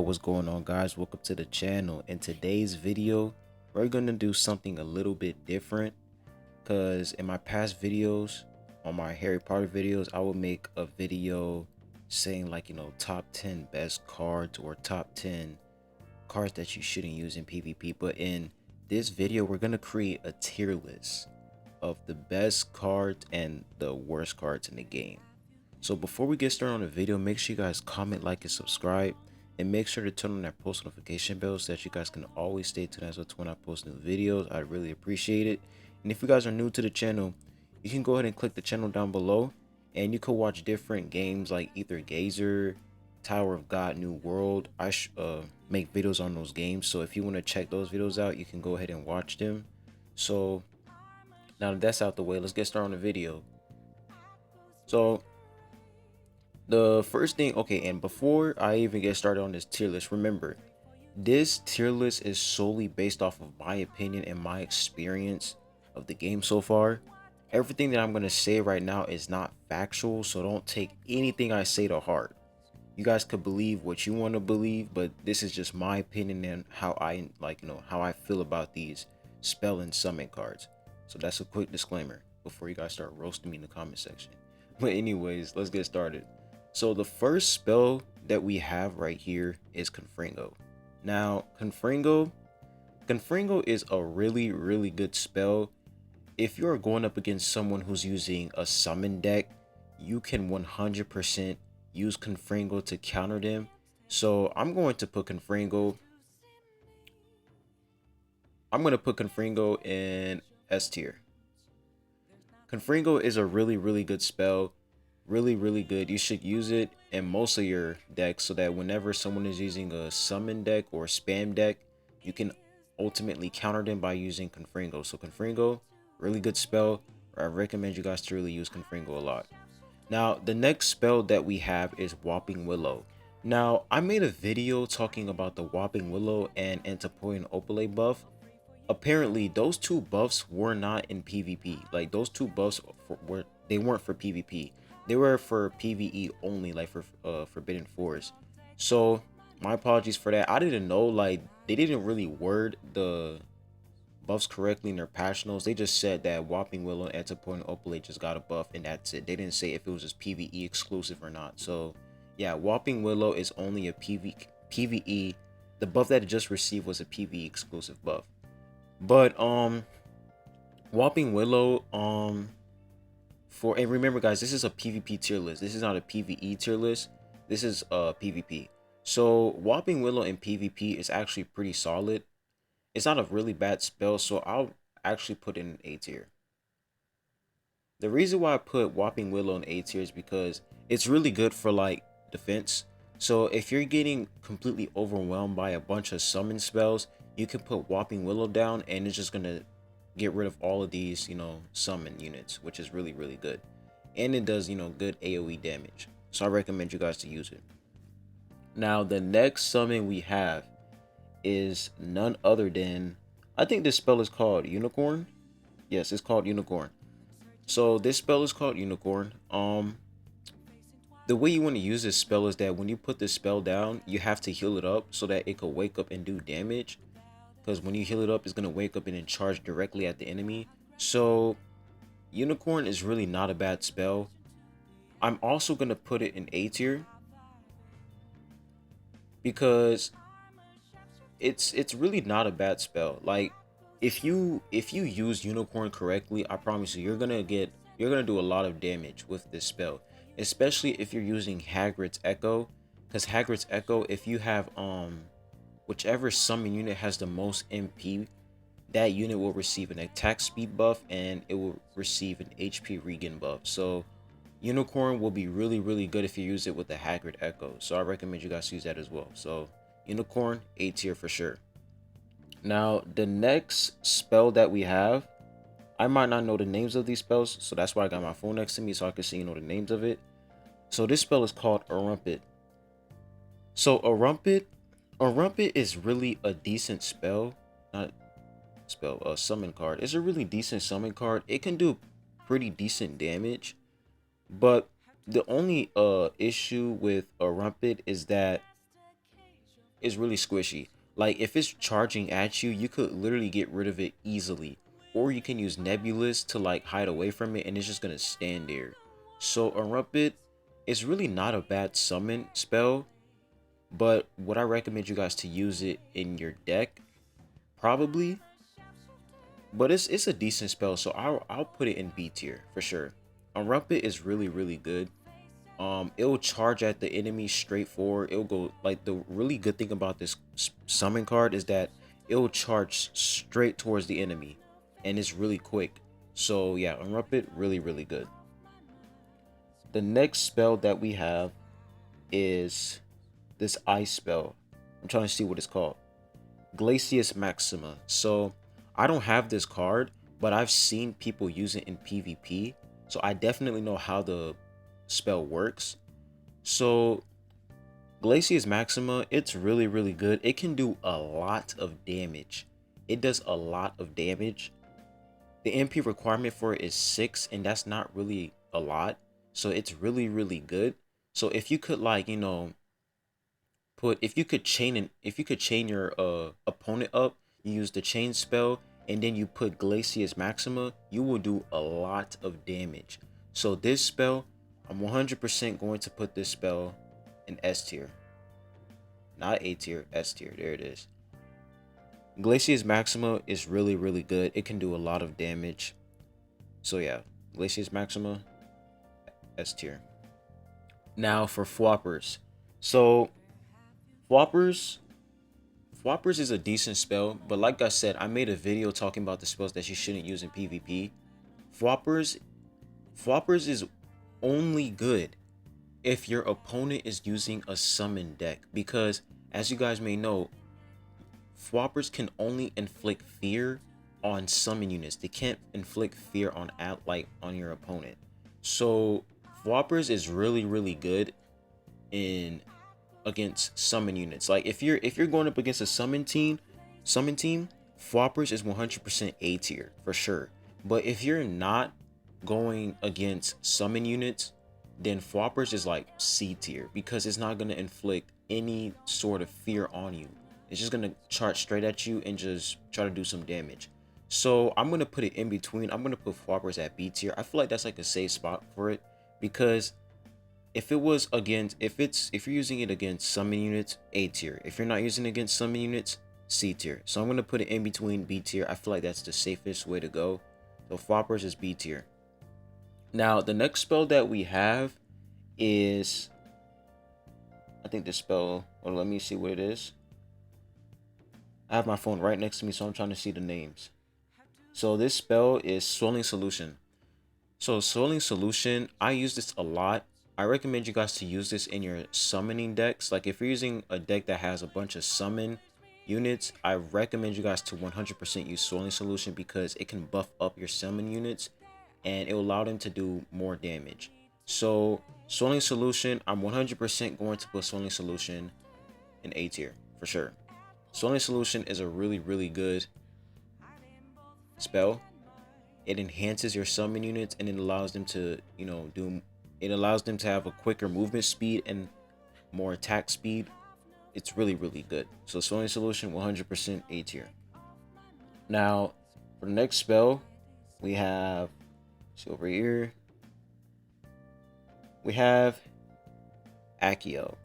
what's going on, guys? Welcome to the channel. In today's video, we're gonna do something a little bit different, because in my past videos, on my Harry Potter videos, I would make a video saying like, top 10 best cards or top 10 cards that you shouldn't use in PvP. But in this video, we're gonna create a tier list of the best cards and the worst cards in the game. So before we get started on the video, make sure you guys comment, like, and subscribe, and make sure to turn on that post notification bell so that you guys can always stay tuned as well to when I post new videos. I'd really appreciate it. And if you guys are new to the channel, you can go ahead and click the channel down below, and you can watch different games like Aethergazer, Tower of God, New World. I make videos on those games, so if you want to check those videos out, you can go ahead and watch them. So now that that's out the way, let's get started on the video. So the first thing, okay, and before I even get started on this tier list, remember, this tier list is solely based off of my opinion and my experience of the game so far. Everything that I'm going to say right now is not factual, so don't take anything I say to heart. You guys could believe what you want to believe, but this is just my opinion and how I how I feel about these spell and summon cards. So that's a quick disclaimer before you guys start roasting me in the comment section. But anyways, let's get started. So the first spell that we have right here is Confringo. Now, Confringo is a really good spell. If you're going up against someone who's using a summon deck, you can 100% use Confringo to counter them. So I'm going to put Confringo in S tier. Confringo is a really good spell. Really good. You should use it in most of your decks so that whenever someone is using a summon deck or spam deck, you can ultimately counter them by using Confringo. So Confringo, really good spell. I recommend you guys to really use Confringo a lot. Now, the next spell that we have is Whopping Willow. Now, I made a video talking about the Whopping Willow and Antipoison Opale buff. Apparently, those two buffs were not in PvP. Like, those two buffs weren't for PvP. They were for PvE only, like for Forbidden Forest. So my apologies for that. I didn't know, like, they didn't really word the buffs correctly in their patch notes. They just said that Whopping Willow and Antipoison Opale just got a buff, and that's it. They didn't say if it was just PvE exclusive or not. So yeah, Whopping Willow is only a PvE. The buff that it just received was a PvE exclusive buff. But Whopping Willow, and remember guys, this is a PvP tier list. This is not a PvE tier list. This is PvP. So Whopping Willow in PvP is actually pretty solid. It's not a really bad spell, so I'll actually put it in A tier. The reason why I put Whopping Willow in A tier is because it's really good for like defense. So if you're getting completely overwhelmed by a bunch of summon spells, you can put Whopping Willow down and it's just gonna get rid of all of these, summon units, which is really good. And it does, good AoE damage. So I recommend you guys to use it. Now, the next summon we have is none other than, I think this spell is called Unicorn. Yes, it's called Unicorn. So this spell is called Unicorn. The way you want to use this spell is that when you put this spell down, you have to heal it up so that it could wake up and do damage. Because when you heal it up, it's going to wake up and then charge directly at the enemy. So Unicorn is really not a bad spell. I'm also going to put it in A tier because it's really not a bad spell. Like, if you use Unicorn correctly, I promise you, you're gonna do a lot of damage with this spell, especially if you're using Hagrid's Echo. Because Hagrid's Echo, if you have whichever summon unit has the most MP, that unit will receive an attack speed buff and it will receive an HP regen buff. So Unicorn will be really good if you use it with the Hagrid Echo. So I recommend you guys use that as well. So Unicorn, A tier for sure. Now, the next spell that we have, I might not know the names of these spells, so that's why I got my phone next to me so I can see, the names of it. So this spell is called Arumpit. So Arumpit is really a decent spell. Not spell, a summon card. It's a really decent summon card. It can do pretty decent damage, but the only issue with Arumpit is that is really squishy. Like if it's charging at you, you could literally get rid of it easily. Or you can use Nebulous to like hide away from it and it's just gonna stand there. So Erumpent is really not a bad summon spell, but would I recommend you guys to use it in your deck? Probably. But it's a decent spell, so I'll put it in B tier for sure. Erumpent is really good. It'll charge at the enemy straight forward. It'll go like, the really good thing about this summon card is that it'll charge straight towards the enemy and it's really quick. So yeah, Erumpent really good. The next spell that we have is this ice spell. I'm trying to see what it's called. Glacius Maxima. So I don't have this card, but I've seen people use it in PvP, so I definitely know how the spell works. So Glacius Maxima, it's really good. It can do a lot of damage. It does a lot of damage. The MP requirement for it is 6, and that's not really a lot, so it's really good. So if you could, like, you know, if you could chain your opponent up, you use the chain spell, and then you put Glacius Maxima, you will do a lot of damage. So this spell, I'm 100% going to put this spell in S tier. Not A tier, S tier. There it is. Glacius Maxima is really good. It can do a lot of damage. So yeah, Glacius Maxima, S tier. Now for Thwoppers. So Thwoppers is a decent spell, but like I said, I made a video talking about the spells that you shouldn't use in PvP. Thwoppers is only good if your opponent is using a summon deck, because as you guys may know, Thwoppers can only inflict fear on summon units. They can't inflict fear on on your opponent. So Thwoppers is really good in against summon units. Like if you're going up against a summon team, Thwoppers is 100% A tier for sure. But if you're not going against summon units, then Thwoppers is like C tier, because it's not going to inflict any sort of fear on you. It's just going to charge straight at you and just try to do some damage. So I'm going to put it in between. I'm going to put Thwoppers at B tier. I feel like that's like a safe spot for it, because if you're using it against summon units, A tier. If you're not using it against summon units, C tier. So I'm going to put it in between, B tier. I feel like that's the safest way to go. So Thwoppers is B tier. Now, the next spell that we have is, I think this spell, well, let me see what it is. I have my phone right next to me, so I'm trying to see the names. So this spell is Swelling Solution. So Swelling Solution, I use this a lot. I recommend you guys to use this in your summoning decks. Like if you're using a deck that has a bunch of summon units, I recommend you guys to 100% use Swelling Solution, because it can buff up your summon units and it will allow them to do more damage. So Swelling Solution, I'm 100% going to put Swelling Solution in A tier for sure. Swelling Solution is a really good spell. It enhances your summon units and it allows them to, you know, have a quicker movement speed and more attack speed. It's really good. So Swelling Solution, 100% A tier. Now for the next spell, we have, see over here, we have Accio.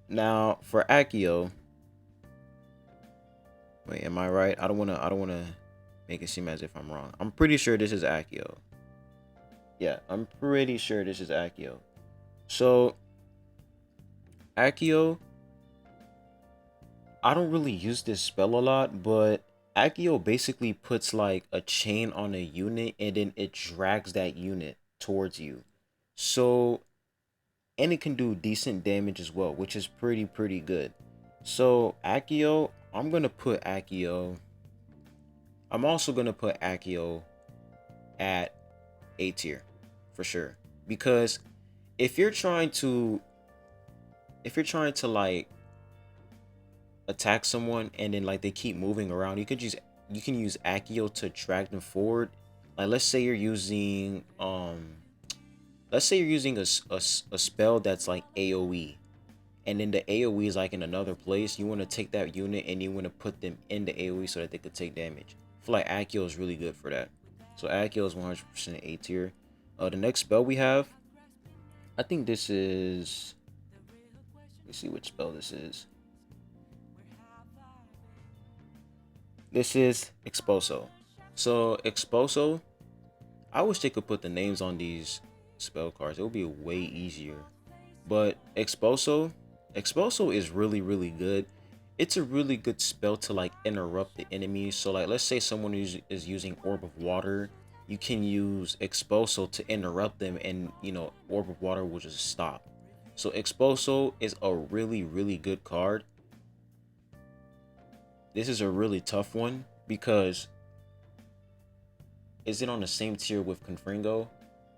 Now for Accio, wait, am I right? I don't wanna make it seem as if I'm wrong. I'm pretty sure this is Accio. Yeah, I'm pretty sure this is Accio. So Accio, I don't really use this spell a lot, but Accio basically puts like a chain on a unit and then it drags that unit towards you. So, and it can do decent damage as well, which is pretty good. So Accio, I'm also gonna put Accio at A tier for sure, because if you're trying to like attack someone and then like they keep moving around, you can use Accio to drag them forward. Like let's say you're using a spell that's like AoE, and then the AoE is like in another place. You want to take that unit and you want to put them in the AoE so that they could take damage. I feel like Accio is really good for that. So Accio is 100% A tier. The next spell we have, I think this is, let me see which spell this is. This is Expulso. So Expulso, I wish they could put the names on these spell cards. It would be way easier. But Expulso is really good. It's a really good spell to like interrupt the enemy. So like, let's say someone is using Orb of Water, you can use Expulso to interrupt them, and you know, Orb of Water will just stop. So Expulso is a really good card. This is a really tough one because is it on the same tier with Confringo?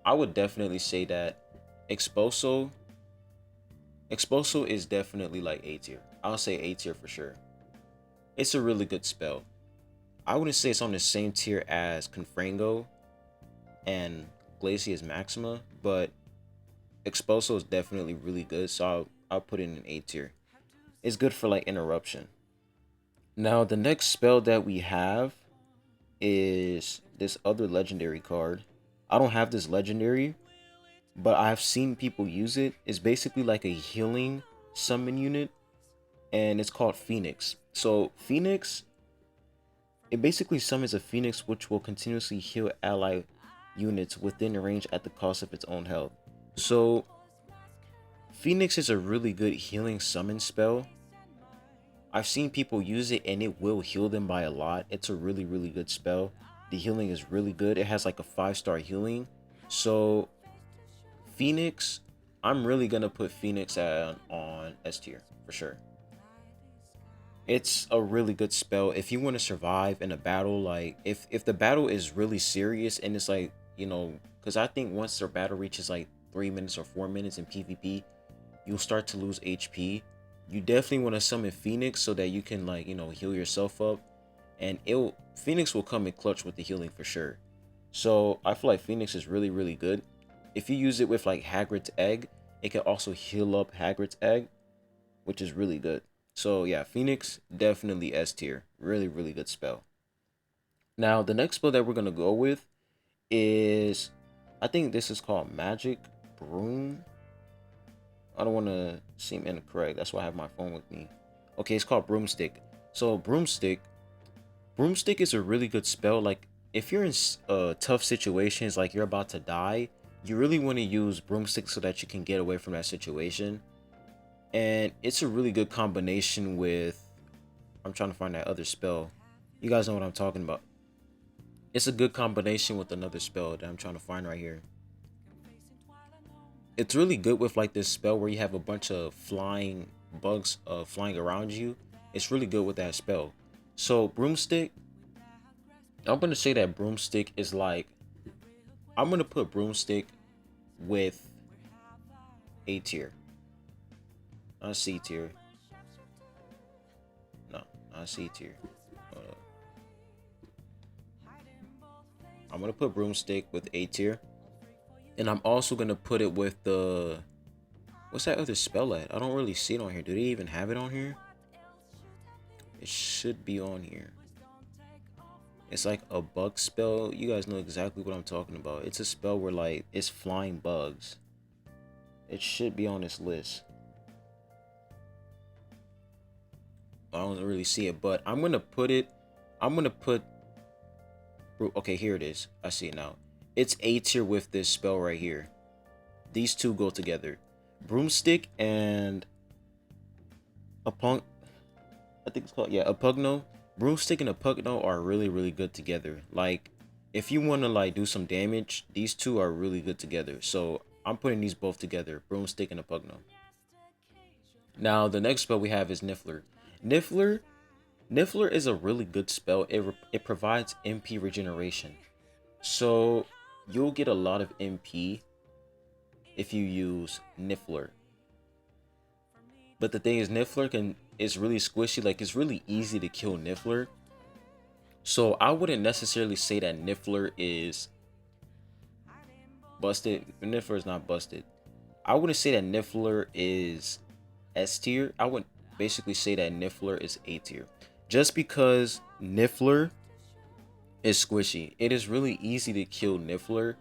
I would definitely say that Expulso is definitely like A tier. I'll say A tier for sure. It's a really good spell. I wouldn't say it's on the same tier as Confringo and Glacius Maxima, but Expulso is definitely really good, so I'll put it in an A tier. It's good for like interruption. Now the next spell that we have is this other legendary card. I don't have this legendary, but I've seen people use it. It's basically like a healing summon unit, and it's called Phoenix. So Phoenix, it basically summons a Phoenix which will continuously heal ally units within the range at the cost of its own health. So Phoenix is a really good healing summon spell. I've seen people use it and it will heal them by a lot. It's a really good spell. The healing is really good. It has like a 5-star healing. So Phoenix, I'm really gonna put Phoenix on S tier for sure. It's a really good spell if you want to survive in a battle. Like if the battle is really serious and it's like, you know, because I think once their battle reaches like 3 minutes or 4 minutes in PvP, you'll start to lose HP. You definitely want to summon Phoenix so that you can, like, you know, heal yourself up, and Phoenix will come in clutch with the healing for sure. So I feel like Phoenix is really good. If you use it with like Hagrid's Egg, it can also heal up Hagrid's Egg, which is really good. So yeah, Phoenix definitely S tier. Really good spell. Now the next spell that we're gonna go with is, I think this is called Magic Broom. I don't want to seem incorrect. That's why I have my phone with me. Okay, it's called Broomstick. So Broomstick is a really good spell. Like if you're in tough situations, like you're about to die, you really want to use Broomstick so that you can get away from that situation. And it's a really good combination with, I'm trying to find that other spell. You guys know what I'm talking about. It's a good combination with another spell that I'm trying to find right here. It's really good with like this spell where you have a bunch of flying bugs flying around you. It's really good with that spell. So Broomstick, I'm gonna say that Broomstick is like, I'm gonna put Broomstick with A tier, not C tier. No, not C tier. I'm gonna put Broomstick with A tier. And I'm also gonna put it with the, what's that other spell at? I don't really see it on here. Do they even have it on here? It should be on here. It's like a bug spell. You guys know exactly what I'm talking about. It's a spell where like it's flying bugs. It should be on this list. I don't really see it, but I'm gonna put it. Okay, here it is. I see it now. It's A tier with this spell right here. These two go together. Broomstick and I think it's called, yeah, Apugno. Broomstick and Apugno are really good together. Like if you want to like do some damage, these two are really good together. So I'm putting these both together, Broomstick and Apugno. Now the next spell we have is Niffler. Niffler is a really good spell. It provides MP regeneration. So you'll get a lot of MP if you use Niffler. But the thing is, Niffler is really squishy. Like it's really easy to kill Niffler. So I wouldn't necessarily say that Niffler is busted. Niffler is not busted. I wouldn't say that Niffler is S tier. I would basically say that Niffler is A tier. Just because Niffler is squishy. It is really easy to kill Niffler,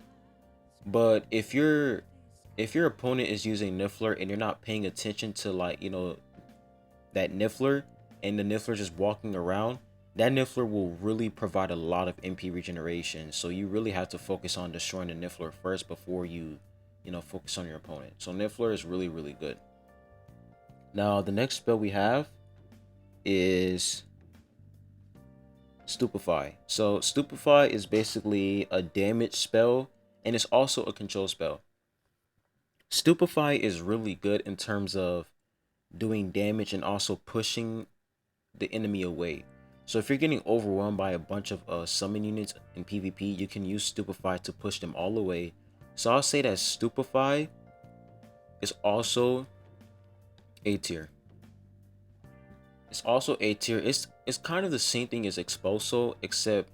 but if your opponent is using Niffler and you're not paying attention to, like, that Niffler, and the Niffler just walking around, that Niffler will really provide a lot of MP regeneration. So you really have to focus on destroying the Niffler first before you focus on your opponent. So Niffler is really, really good. Now the next spell we have is Stupefy. So Stupefy is basically a damage spell, and it's also a control spell. Stupefy is really good in terms of doing damage and also pushing the enemy away. So if you're getting overwhelmed by a bunch of summon units in PvP, you can use Stupefy to push them all away. So I'll say that Stupefy is also A tier. It's also A tier. It's kind of the same thing as Expulso, except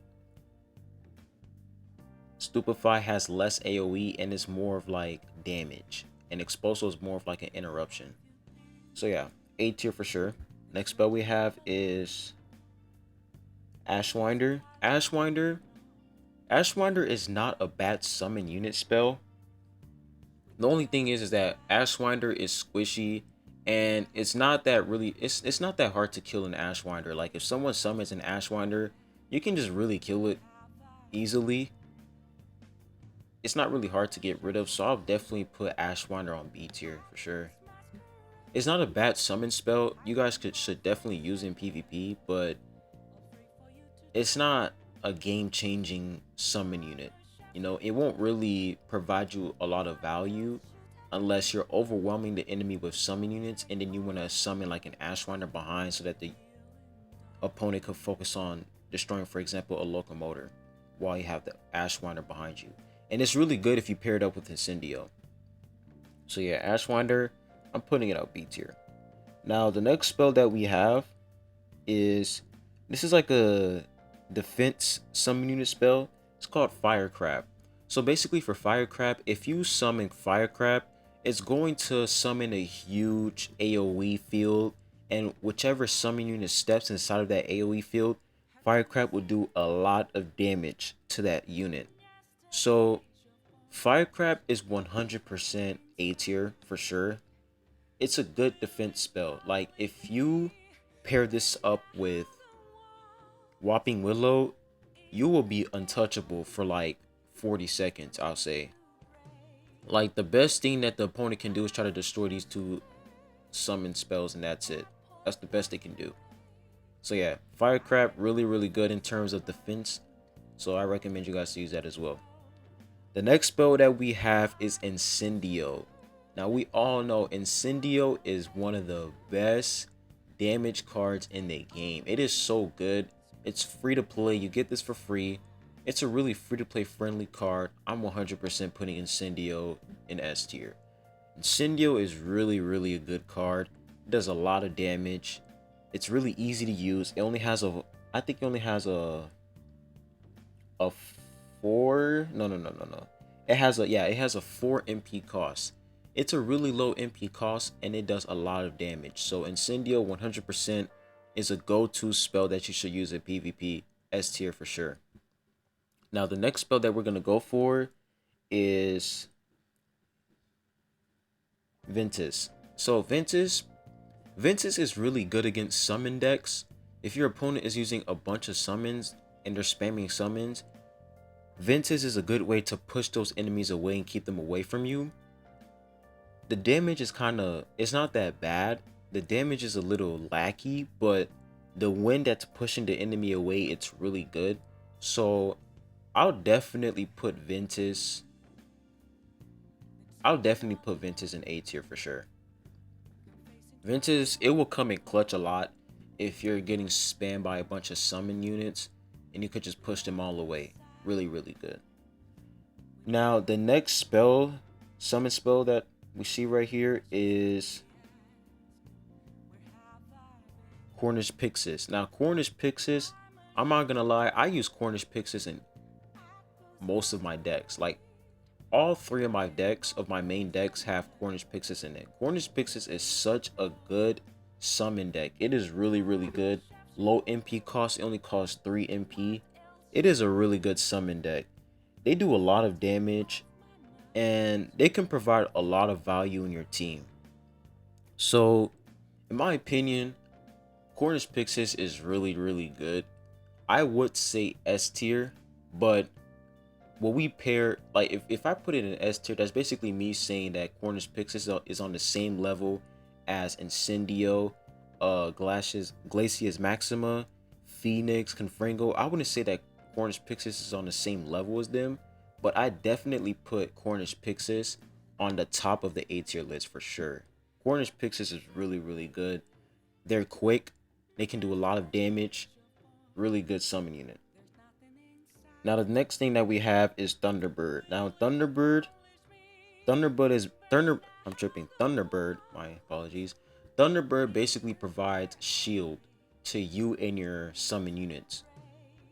Stupefy has less AoE and it's more of like damage, and Expulso is more of like an interruption. So yeah, A tier for sure. Next spell we have is Ashwinder. Ashwinder is not a bad summon unit spell. The only thing is that Ashwinder is squishy, and it's not that really it's not that hard to kill an Ashwinder. Like if someone summons an Ashwinder, you can just really kill it easily. It's not really hard to get rid of, so I'll definitely put Ashwinder on B tier for sure. It's not a bad summon spell. You guys should definitely use it in PvP, but it's not a game-changing summon unit. It won't really provide you a lot of value unless you're overwhelming the enemy with summon units, and then you want to summon like an Ashwinder behind so that the opponent could focus on destroying, for example, a locomotor while you have the Ashwinder behind you. And it's really good if you pair it up with Incendio. So yeah, Ashwinder, I'm putting it out B tier. Now the next spell that we have is, this is like a defense summon unit spell. It's called Firecrab. So basically for Firecrab, if you summon Firecrab, it's going to summon a huge AoE field, and whichever summon unit steps inside of that AoE field, Firecrab will do a lot of damage to that unit. So Firecrab is 100% A tier for sure. It's a good defense spell. Like if you pair this up with Whopping Willow, you will be untouchable for like 40 seconds, I'll say. Like the best thing that the opponent can do is try to destroy these two summon spells, and that's it. That's the best they can do. So yeah, Firecrab really, really good in terms of defense. So I recommend you guys to use that as well. The next spell that we have is Incendio. Now we all know Incendio is one of the best damage cards in the game. It is so good. It's free to play. You get this for free. It's a really free to play friendly card. I'm 100% putting Incendio in S tier. Incendio is really, really a good card. It does a lot of damage. It's really easy to use. It only has I think it only has a 4, no. It has a 4 MP cost. It's a really low MP cost, and it does a lot of damage. So Incendio 100% is a go-to spell that you should use in PvP. S tier for sure. Now the next spell that we're going to go for is Ventus. So Ventus is really good against summon decks. If your opponent is using a bunch of summons and they're spamming summons, Ventus is a good way to push those enemies away and keep them away from you. The damage is it's not that bad. The damage is a little lacky, but the wind that's pushing the enemy away, it's really good. So I'll definitely put Ventus in A tier for sure. Ventus, it will come in clutch a lot if you're getting spammed by a bunch of summon units, and you could just push them all away. Really, really good. Now the next summon spell that we see right here is Cornish Pyxis. Now Cornish Pyxis, I'm not gonna lie, I use Cornish Pyxis in most of my decks. Like all three of my decks, of my main decks, have Cornish Pixis in it. Cornish Pixis is such a good summon deck. It is really, really good. Low MP cost, it only costs 3 MP. It is a really good summon deck. They do a lot of damage and they can provide a lot of value in your team. So, in my opinion, Cornish Pixis is really, really good. I would say S tier, but what we pair, like if I put it in S tier, that's basically me saying that Cornish Pixis is on the same level as Incendio, Glacius Maxima, Phoenix, Confringo. I wouldn't say that Cornish Pixis is on the same level as them, but I definitely put Cornish Pixis on the top of the A tier list for sure. Cornish Pixis is really, really good. They're quick. They can do a lot of damage. Really good summon unit. Now the next thing that we have is Thunderbird. Now Thunderbird is Thunderbird, my apologies. Thunderbird basically provides shield to you and your summon units.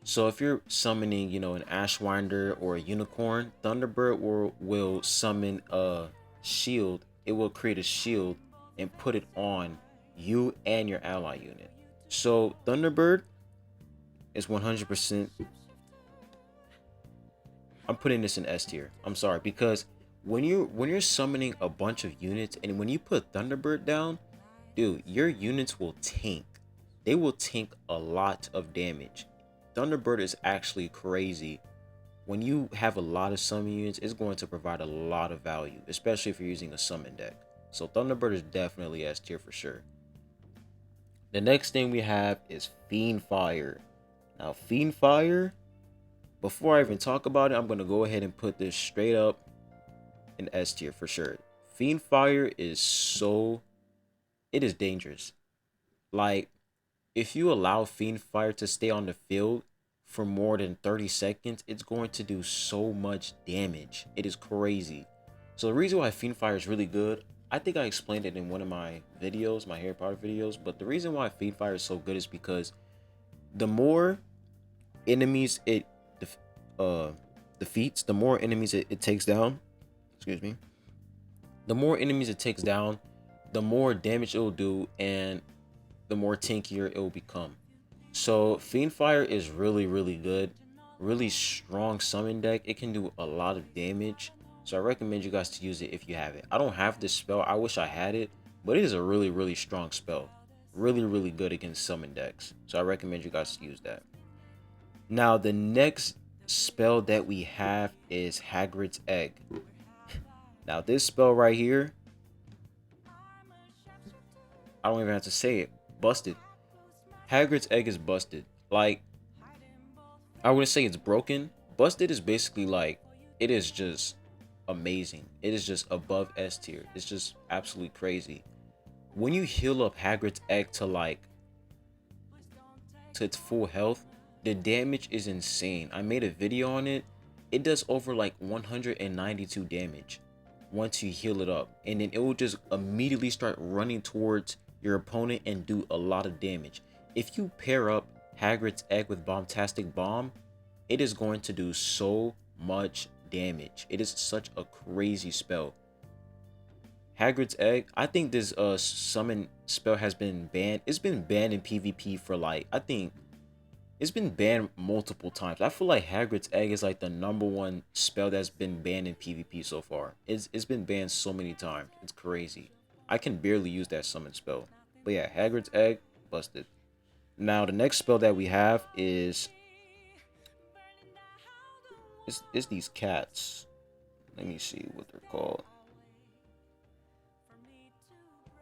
So if you're summoning, you know, an Ashwinder or a Unicorn, Thunderbird will summon a shield. It will create a shield and put it on you and your ally unit. So Thunderbird is 100%. I'm putting this in S tier. I'm sorry, because when you're summoning a bunch of units and when you put Thunderbird down, dude, your units will tank. They will tank a lot of damage. Thunderbird is actually crazy. When you have a lot of summon units, it's going to provide a lot of value, especially if you're using a summon deck. So Thunderbird is definitely S tier for sure. The next thing we have is Fiendfire. Now Fiendfire, before I even talk about it, I'm going to go ahead and put this straight up in S tier for sure. Fiendfire is it is dangerous. Like, if you allow Fiendfire to stay on the field for more than 30 seconds, it's going to do so much damage. It is crazy. So the reason why Fiendfire is really good, I think I explained it in one of my videos, my Harry Potter videos, but the reason why Fiendfire is so good is because the more enemies it defeats, the more enemies it takes down, the more enemies it takes down, the more damage it will do and the more tankier it will become. So Fiendfire is really, really good, really strong summon deck. It can do a lot of damage, so I recommend you guys to use it if you have it. I don't have this spell. I wish I had it, but it is a really, really strong spell. Really, really good against summon decks, so I recommend you guys to use that. Now the next spell that we have is Hagrid's Egg. Now this spell right here, I don't even have to say it, busted. Hagrid's Egg is busted. Like, I wouldn't say it's broken. Busted is basically like, it is just amazing. It is just above S tier. It's just absolutely crazy. When you heal up Hagrid's Egg to its full health, the damage is insane. I made a video on it. It does over like 192 damage once you heal it up, and then it will just immediately start running towards your opponent and do a lot of damage. If you pair up Hagrid's Egg with Bombastic Bomb, it is going to do so much damage. It is such a crazy spell. Hagrid's Egg, I think this summon spell has been banned. It's been banned in PvP for like, I think it's been banned multiple times. I feel like Hagrid's Egg is like the #1 spell that's been banned in PvP so far. It's been banned so many times. It's crazy. I can barely use that summon spell. But yeah, Hagrid's Egg, busted. Now the next spell that we have is it's these cats. Let me see what they're called.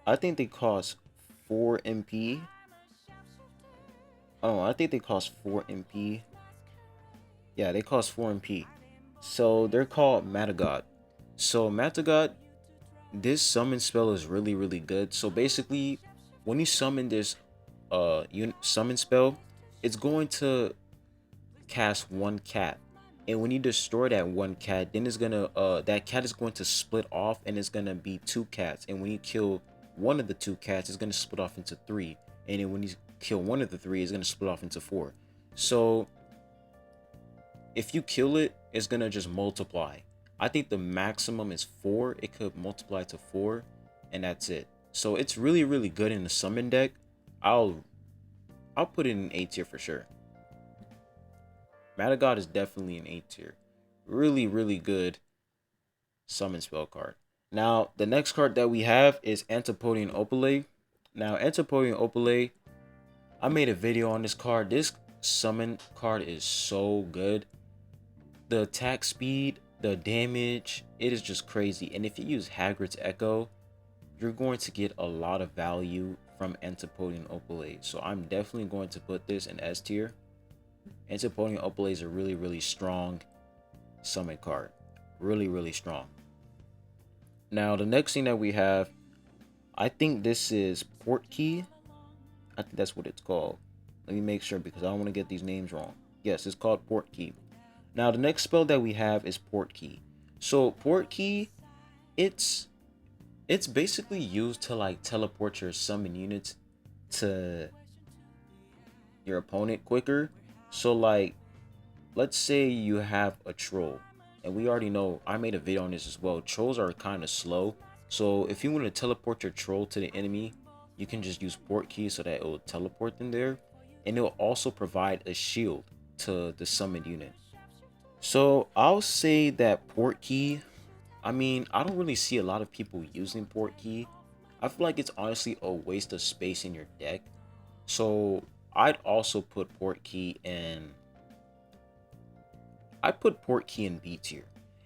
I think they cost 4 MP. Oh, I think they cost 4 MP. Yeah, they cost 4 MP. So they're called Matagot. So Matagot, this summon spell is really, really good. So basically, when you summon this summon spell, it's going to cast 1 cat. And when you destroy that 1 cat, then it's gonna that cat is going to split off and it's gonna be 2 cats. And when you kill one of the 2 cats, it's gonna split off into 3. And then when you kill one of the 3, it's gonna split off into 4. So if you kill it, it's gonna just multiply. I think the maximum is 4. It could multiply to 4, and that's it. So it's really, really good in the summon deck. I'll put it in A tier for sure. Madagod is definitely an A tier. Really, really good summon spell card. Now, the next card that we have is Antipodean Opale. Now, Antipodean Opale, I made a video on this card. This summon card is so good. The attack speed, the damage, it is just crazy. And if you use Hagrid's Echo, you're going to get a lot of value from Antipodean Opale. So I'm definitely going to put this in S tier. Antipodean Opale is a really, really strong summon card. Really, really strong. Now, the next thing that we have, I think this is Portkey. I think that's what it's called. Let me make sure because I don't want to get these names wrong. Yes, it's called Portkey. Now, the next spell that we have is Portkey. So, Portkey, it's basically used to like teleport your summon units to your opponent quicker. So, like, let's say you have a troll, and we already know, I made a video on this as well. Trolls are kind of slow. So if you want to teleport your troll to the enemy, you can just use Portkey so that it will teleport them there. And it will also provide a shield to the summoned unit. So I'll say that Portkey, I mean, I don't really see a lot of people using Portkey. I feel like it's honestly a waste of space in your deck. So I'd also put Portkey in... I put Portkey in B tier.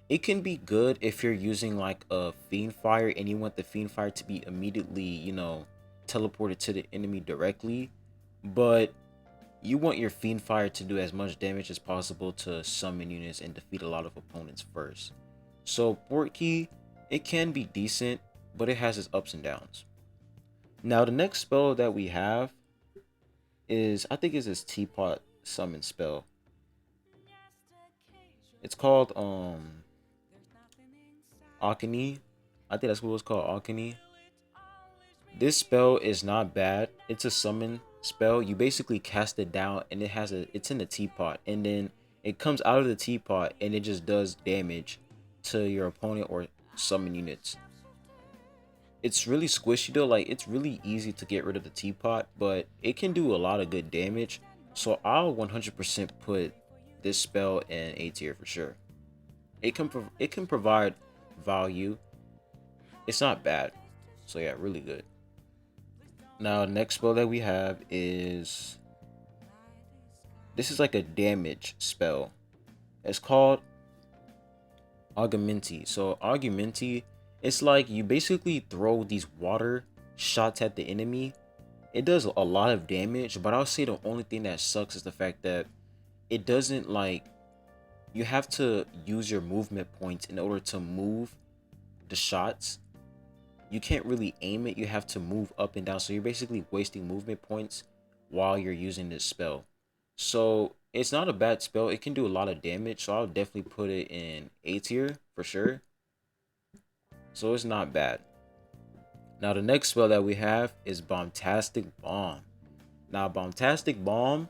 It can be good if you're using like a Fiendfire and you want the Fiendfire to be immediately, you know, teleported to the enemy directly. But you want your Fiendfire to do as much damage as possible to summon units and defeat a lot of opponents first. So Portkey, it can be decent, but it has its ups and downs. Now the next spell that we have is, I think is this Teapot summon spell. It's called Akani. I think that's what it's called, Akani. This spell is not bad. It's a summon spell. You basically cast it down and it's in the teapot, and then it comes out of the teapot and it just does damage to your opponent or summon units. It's really squishy though, like it's really easy to get rid of the teapot, but it can do a lot of good damage. So I'll 100% put this spell in A tier for sure. It can provide value. It's not bad. So yeah, really good. Now next spell that we have is, this is like a damage spell. It's called Augmenti. So Augmenti, it's like you basically throw these water shots at the enemy. It does a lot of damage, but I'll say the only thing that sucks is the fact that it doesn't, like, you have to use your movement points in order to move the shots. You can't really aim it. You have to move up and down. So you're basically wasting movement points while you're using this spell. So it's not a bad spell. It can do a lot of damage. So I'll definitely put it in A tier for sure. So it's not bad. Now the next spell that we have is Bombastic Bomb. Now Bombastic Bomb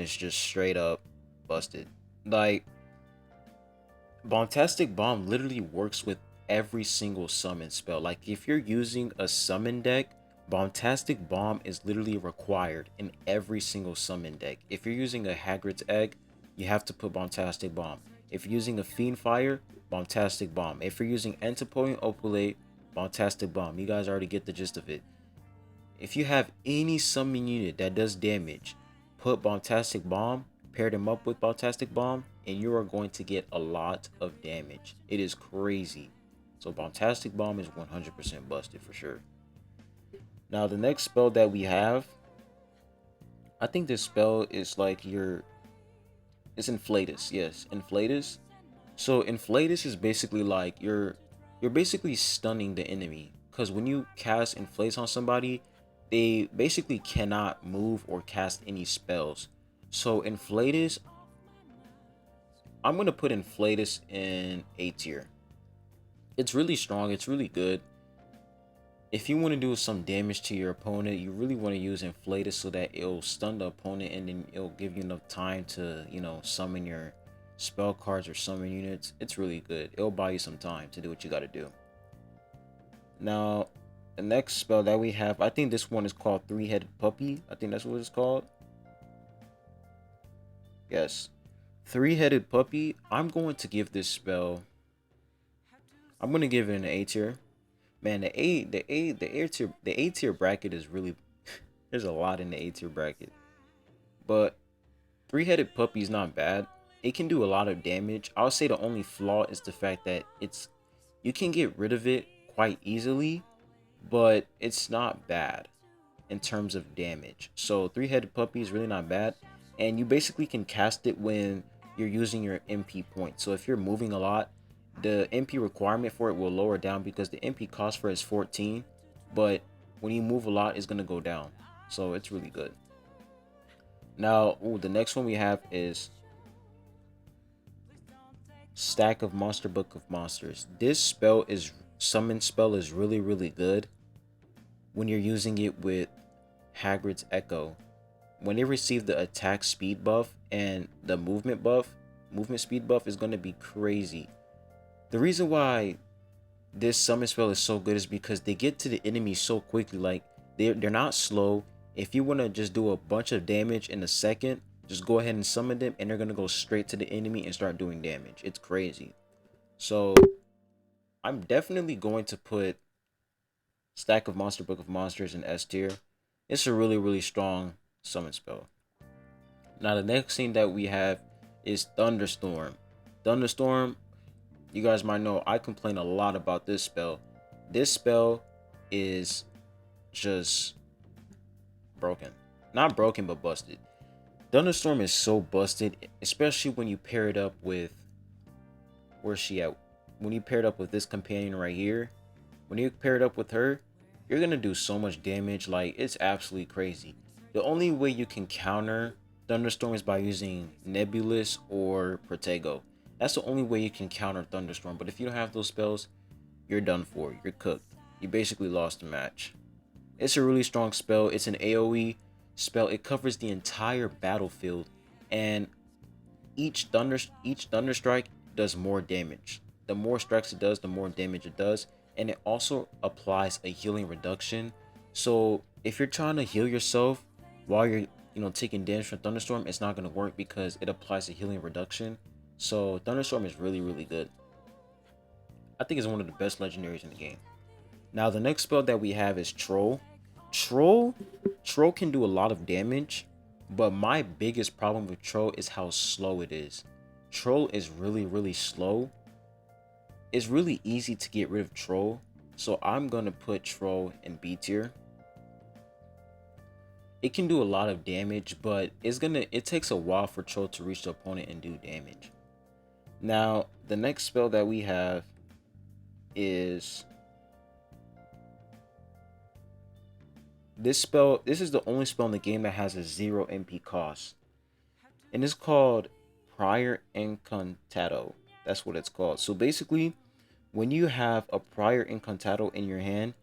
is just straight up busted. Like, Bombastic Bomb literally works with every single summon spell. Like, if you're using a summon deck, Bombastic Bomb is literally required in every single summon deck. If you're using a Hagrid's Egg, you have to put Bombastic Bomb. If you're using a Fiendfire, Bombastic Bomb. If you're using Antipodean Opale, Bombastic Bomb. You guys already get the gist of it. If you have any summon unit that does damage, put Bombastic Bomb, pair them up with Bombastic Bomb, and you are going to get a lot of damage. It is crazy. So Bombastic Bomb is 100% busted for sure. Now the next spell that we have, I think this spell is like it's Inflatus. Yes, Inflatus. So Inflatus is basically like you're basically stunning the enemy, because when you cast Inflatus on somebody, they basically cannot move or cast any spells. So Inflatus, I'm going to put Inflatus in A tier. It's really strong. It's really good. If you want to do some damage to your opponent, you really want to use Inflatus so that it'll stun the opponent and then it'll give you enough time to, you know, summon your spell cards or summon units, it's really good. It'll buy you some time to do what you got to do. Now, the next spell that we have, I think this one is called Three-Headed Puppy. I think that's what it's called. Yes. Three-Headed Puppy. I'm going to give this spell, I'm going to give it an A tier. Man, the A tier bracket is really, there's a lot in the A tier bracket. But Three-Headed Puppy is not bad. It can do a lot of damage. I'll say the only flaw is the fact that you can get rid of it quite easily, but it's not bad in terms of damage. So Three-Headed Puppy is really not bad, and you basically can cast it when you're using your MP point. So if you're moving a lot, the MP requirement for it will lower down because the MP cost for it is 14, but when you move a lot, it's gonna go down. So it's really good. Now, the next one we have is Stack of Monster Book of Monsters. This summon spell is really good when you're using it with Hagrid's Echo. When they receive the attack speed buff and the movement speed buff is going to be crazy. The reason why this summon spell is so good is because they get to the enemy so quickly. Like, they're not slow. If you want to just do a bunch of damage in a second, just go ahead and summon them and they're going to go straight to the enemy and start doing damage. It's crazy. So I'm definitely going to put Stack of Monster Book of Monsters in S tier. It's a really strong summon spell. Now the next thing that we have is Thunderstorm. Thunderstorm, you guys might know I complain a lot about this spell. This spell is just broken. Not broken, but busted. Thunderstorm is so busted, especially when you pair it up with, where's she at? When you pair it up with this companion right here, when you pair it up with her, you're gonna do so much damage. Like, it's absolutely crazy. The only way you can counter Thunderstorm is by using Nebulous or Protego. That's the only way you can counter Thunderstorm. But if you don't have those spells, you're done for. You're cooked. You basically lost the match. It's a really strong spell. It's an AoE spell. It covers the entire battlefield, and each thunder strike does more damage. The more strikes it does, the more damage it does, and it also applies a healing reduction. So if you're trying to heal yourself while you're taking damage from Thunderstorm, it's not going to work because it applies a healing reduction. So Thunderstorm is really good. I think it's one of the best legendaries in the game. Now the next spell that we have is Troll. Troll can do a lot of damage, but my biggest problem with Troll is how slow it is. Troll is really slow. It's really easy to get rid of Troll, so I'm gonna put Troll in B tier. It can do a lot of damage, but it takes a while for Troll to reach the opponent and do damage. Now the next spell that we have is this spell. This is the only spell in the game that has a 0 MP cost, and it's called Prior Encantado. That's what it's called. So basically, when you have a Prior Encantado in your hand,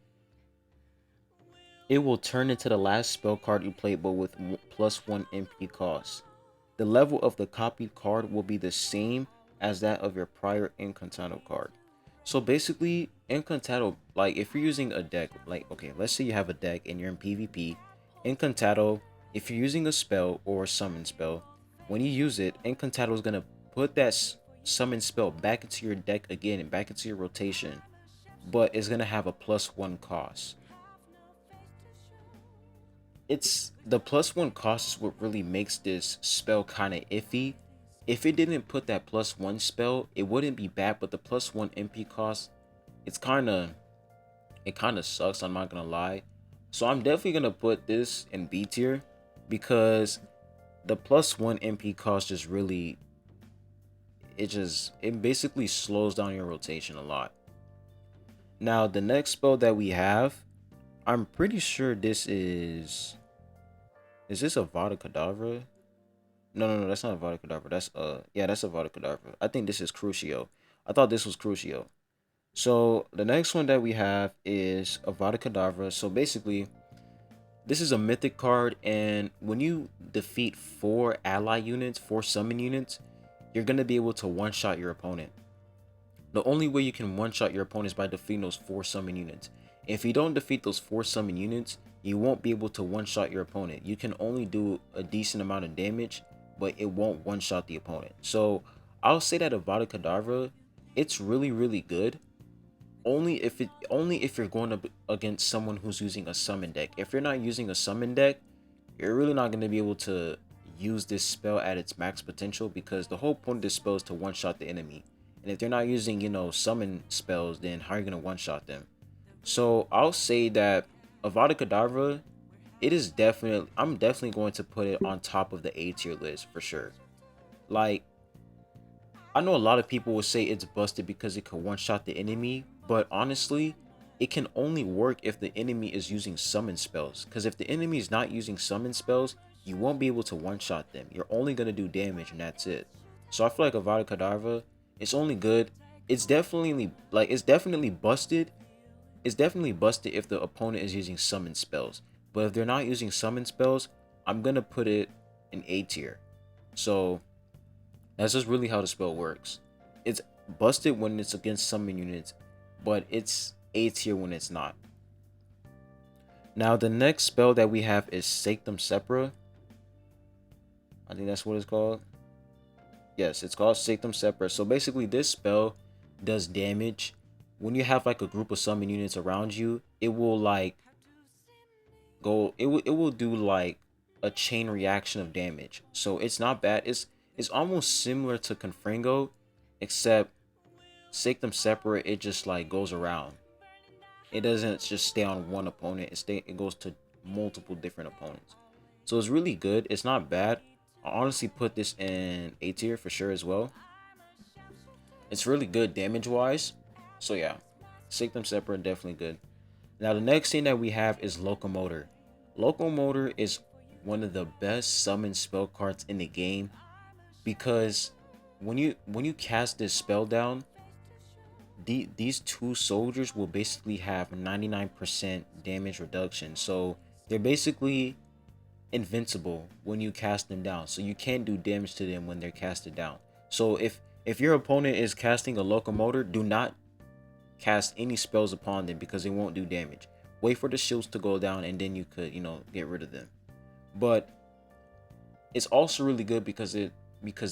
it will turn into the last spell card you played, but with +1 MP cost. The level of the copied card will be the same as that of your Prior Encantado card. So basically, Encantado, like if you're using a deck, like, okay, let's say you have a deck and you're in PvP, Encantado, if you're using a spell or a summon spell, when you use it, Encantado is going to put that summon spell back into your deck again and back into your rotation, but it's going to have a +1 cost. It's the +1 cost is what really makes this spell kind of iffy. If it didn't put that +1 spell, it wouldn't be bad, but the +1 MP cost, it kind of sucks, I'm not gonna lie. So I'm definitely gonna put this in B tier because the +1 MP cost just really, it basically slows down your rotation a lot. Now the next spell that we have, I'm pretty sure this is this Avada Kedavra? No, that's not Avada Kedavra. That's that's Avada Kedavra. I think this is Crucio. I thought this was Crucio. So the next one that we have is Avada Kedavra. So basically, this is a mythic card, and when you defeat 4 ally units, 4 summon units, you're gonna be able to one-shot your opponent. The only way you can one-shot your opponent is by defeating those 4 summon units. If you don't defeat those 4 summon units, you won't be able to one-shot your opponent. You can only do a decent amount of damage, but it won't one-shot the opponent. So I'll say that Avada Kedavra, it's really good. Only if you're going up against someone who's using a summon deck. If you're not using a summon deck, you're really not going to be able to use this spell at its max potential, because the whole point of this spell is to one-shot the enemy. And if they're not using, summon spells, then how are you going to one-shot them? So I'll say that Avada Kedavra, I'm definitely going to put it on top of the A tier list for sure. Like, I know a lot of people will say it's busted because it could one-shot the enemy, but honestly, it can only work if the enemy is using summon spells. Because if the enemy is not using summon spells, you won't be able to one-shot them. You're only going to do damage and that's it. So I feel like Avada Kedavra, it's only good. It's definitely busted. It's definitely busted if the opponent is using summon spells. But if they're not using summon spells, I'm going to put it in A tier. So that's just really how the spell works. It's busted when it's against summon units, but it's A tier when it's not. Now the next spell that we have is Sanctum Sepra. I think that's what it's called. Yes, it's called Sanctum Sepra. So basically this spell does damage. When you have like a group of summon units around you, it will like it will do like a chain reaction of damage. So it's not bad. It's almost similar to Confringo, except Sanctum Sepra, it just like goes around. It doesn't just stay on one opponent. It goes to multiple different opponents. So it's really good. It's not bad. I honestly put this in A tier for sure as well. It's really good damage wise. So yeah, Sanctum Sepra definitely good. Now the next thing that we have is Locomotor. Locomotor is one of the best summon spell cards in the game, because when you cast this spell down, these 2 soldiers will basically have 99% damage reduction. So they're basically invincible when you cast them down. So you can't do damage to them when they're casted down. So if your opponent is casting a Locomotor, do not cast any spells upon them because they won't do damage. Wait for the shields to go down and then you could, get rid of them. But it's also really good because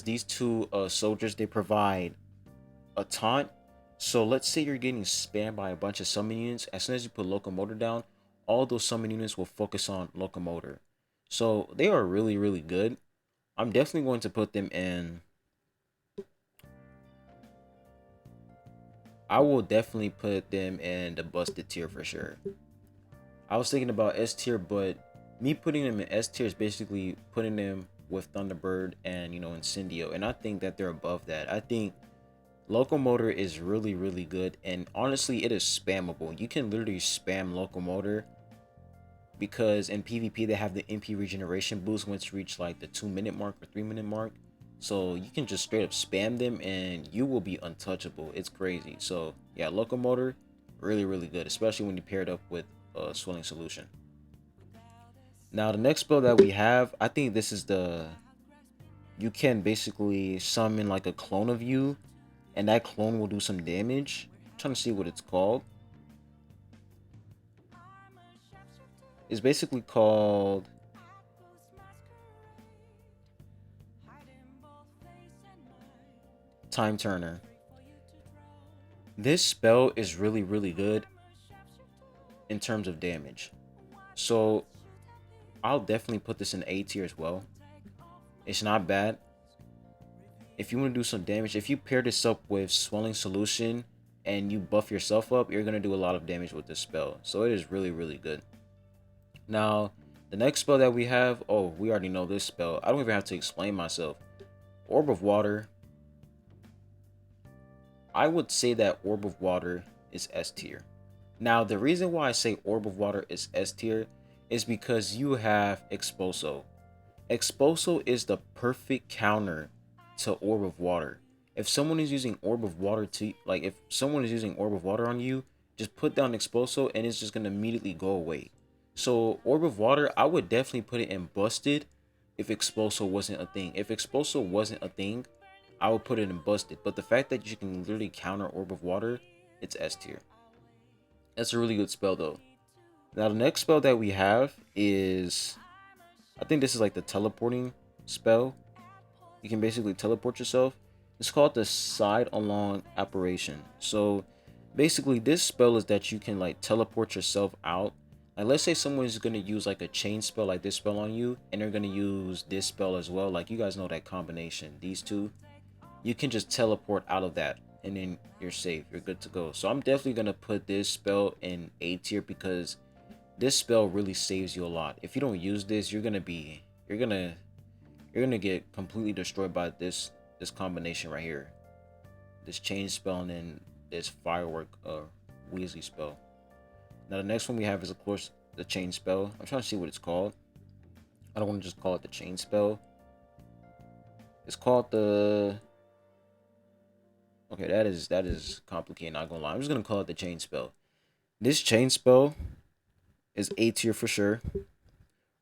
these 2 soldiers, they provide a taunt. So let's say you're getting spammed by a bunch of summon units. As soon as you put Locomotor down, all those summon units will focus on Locomotor. So they are really good. I'm definitely going to put them in. I will definitely put them in the busted tier for sure. I was thinking about S tier, but me putting them in S tier is basically putting them with Thunderbird and Incendio, and I think that they're above that. I think Locomotor is really good, and honestly it is spammable. You can literally spam Locomotor, because in PvP they have the MP regeneration boost once you reach like the 2-minute mark or 3-minute mark. So you can just straight up spam them and you will be untouchable. It's crazy. So yeah, Locomotor, really good, especially when you pair it up with Swelling Solution. Now the next spell that we have, I think this is you can basically summon like a clone of you, and that clone will do some damage. I'm trying to see what it's called. It's basically called Time Turner. This spell is really good in terms of damage. So I'll definitely put this in A tier as well. It's not bad. If you want to do some damage, if you pair this up with Swelling Solution and you buff yourself up, you're going to do a lot of damage with this spell. So it is really good. Now, the next spell that we have, we already know this spell. I don't even have to explain myself. Orb of Water. I would say that Orb of Water is S tier. Now, the reason why I say Orb of Water is S tier is because you have Expulso. Expulso is the perfect counter to Orb of Water. If someone is using Orb of Water on you, just put down Expulso and it's just going to immediately go away. So Orb of Water, I would definitely put it in busted if Expulso wasn't a thing. If Expulso wasn't a thing, I would put it in busted. But the fact that you can literally counter Orb of Water, it's S tier. That's a really good spell though. Now the next spell that we have is, I think this is like the teleporting spell. You can basically teleport yourself. It's called the Side Along Apparition. So basically this spell is that you can like teleport yourself out. Like let's say someone is going to use like a chain spell like this spell on you, and they're going to use this spell as well. Like you guys know that combination, these two. You can just teleport out of that and then you're safe. You're good to go. So I'm definitely going to put this spell in A tier because this spell really saves you a lot. If you don't use this, you're gonna get completely destroyed by this combination right here. This chain spell and then this firework Weasley spell. Now the next one we have is of course the chain spell. I'm trying to see what it's called. I don't want to just call it the chain spell. It's called the, okay, that is complicated, not gonna lie. I'm just gonna call it the chain spell. This chain spell is A tier for sure.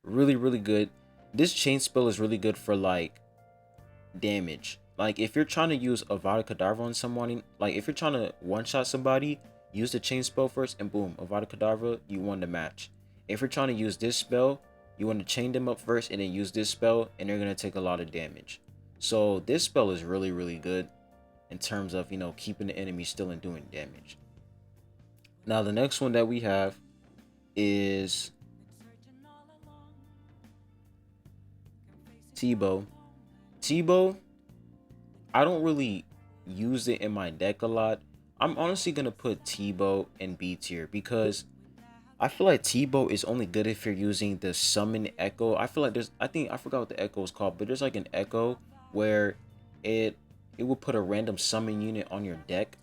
Really, really good. This chain spell is really good for like damage. Like if you're trying to use Avada Kedavra on someone, like if you're trying to one-shot somebody, use the chain spell first and boom, Avada Kedavra, you won the match. If you're trying to use this spell, you want to chain them up first and then use this spell, and they're going to take a lot of damage. So this spell is really, really good in terms of, you know, keeping the enemy still and doing damage. Now the next one that we have is T-Bow. T-Bow, I don't really use it in my deck a lot. I'm honestly gonna put T-Bow in B tier because I feel like T-Bow is only good if you're using the summon echo. I feel like I forgot what the echo is called, but there's like an echo where it will put a random summon unit on your deck,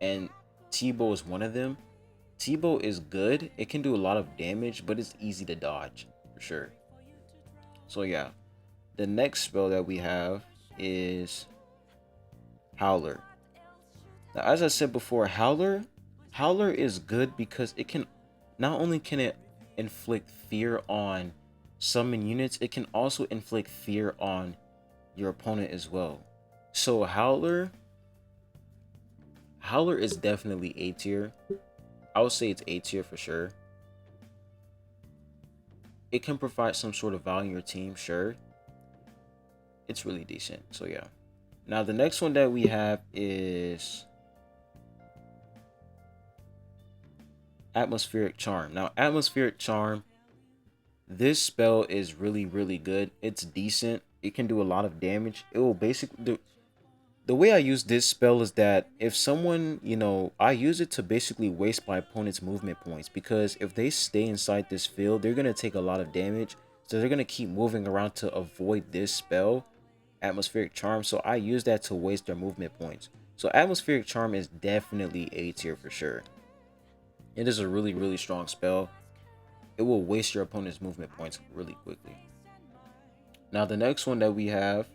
and T-Bow is one of them. T-Bow is good. It can do a lot of damage, but it's easy to dodge for sure. So yeah, the next spell that we have is Howler. Now, as I said before, Howler is good because it can, not only can it inflict fear on summon units, it can also inflict fear on your opponent as well. So Howler is definitely A tier. I would say it's A tier for sure. It can provide some sort of value in your team, sure. It's really decent. So yeah. Now the next one that we have is Atmospheric Charm. Now Atmospheric Charm, this spell is really, really good. It's decent. It can do a lot of damage. It will basically, the way I use this spell is that if someone, you know, I use it to basically waste my opponent's movement points, because if they stay inside this field, they're going to take a lot of damage. So they're going to keep moving around to avoid this spell, Atmospheric Charm. So I use that to waste their movement points. So Atmospheric Charm is definitely A tier for sure. It is a really, really strong spell. It will waste your opponent's movement points really quickly. Now the next one that we have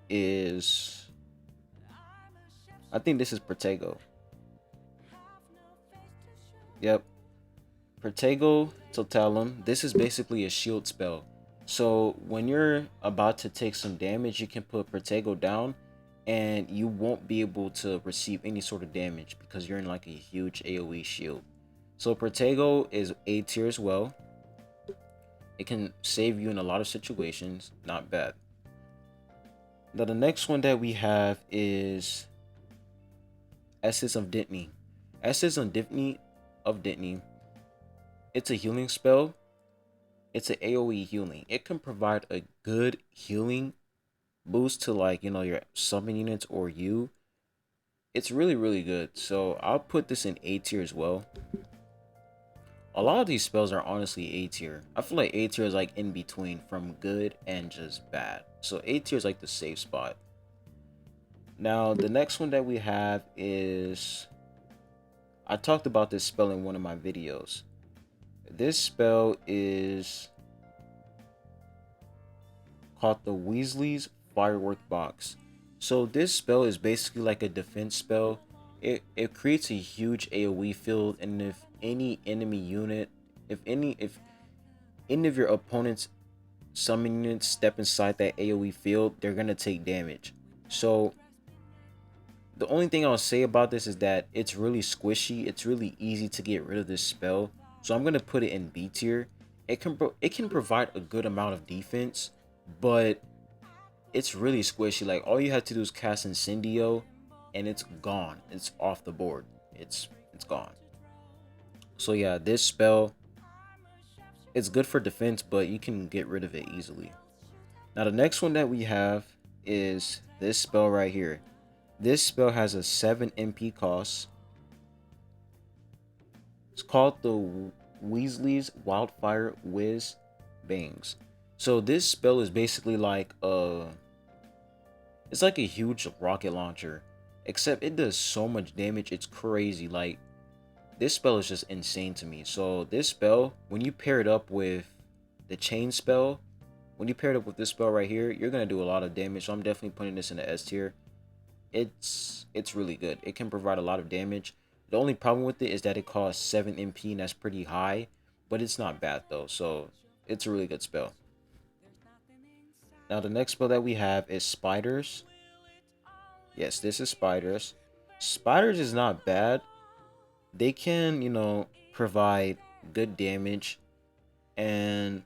is, I think this is Protego. Yep. Protego Totalum. This is basically a shield spell. So when you're about to take some damage, you can put Protego down and you won't be able to receive any sort of damage because you're in like a huge AoE shield. So Protego is A tier as well. It can save you in a lot of situations. Not bad. Now the next one that we have is Essence of Dittany. Essence of Dittany, it's a healing spell. It's an AoE healing. It can provide a good healing boost to, like, you know, your summon units or you. It's really, really good. So I'll put this in A tier as well. A lot of these spells are honestly A tier. I feel like A tier is like in between from good and just bad. So A tier is like the safe spot. Now the next one that we have is, I talked about this spell in one of my videos. This spell is called the Weasley's Firework Box. So this spell is basically like a defense spell. It creates a huge AoE field, and if any enemy unit, if any of your opponent's some units step inside that AoE field, they're gonna take damage. So the only thing I'll say about this is that it's really squishy. It's really easy to get rid of this spell. So I'm gonna put it in B tier. It can provide a good amount of defense, but it's really squishy. Like all you have to do is cast Incendio, and it's gone. It's off the board. It's gone. So yeah, this spell, it's good for defense, but you can get rid of it easily. Now the next one that we have is this spell right here. This spell has a 7 MP cost. It's called the Weasley's Wildfire Whiz Bangs. So this spell is basically like it's like a huge rocket launcher, except it does so much damage. It's crazy. Like this spell is just insane to me. So this spell, when you pair it up with the chain spell, when you pair it up with this spell right here, you're gonna do a lot of damage. So I'm definitely putting this in the S tier. It's really good. It can provide a lot of damage. The only problem with it is that it costs 7 MP, and that's pretty high, but it's not bad though. So it's a really good spell. Now the next spell that we have is Spiders. Yes, this is Spiders. Spiders is not bad. They can, provide good damage, and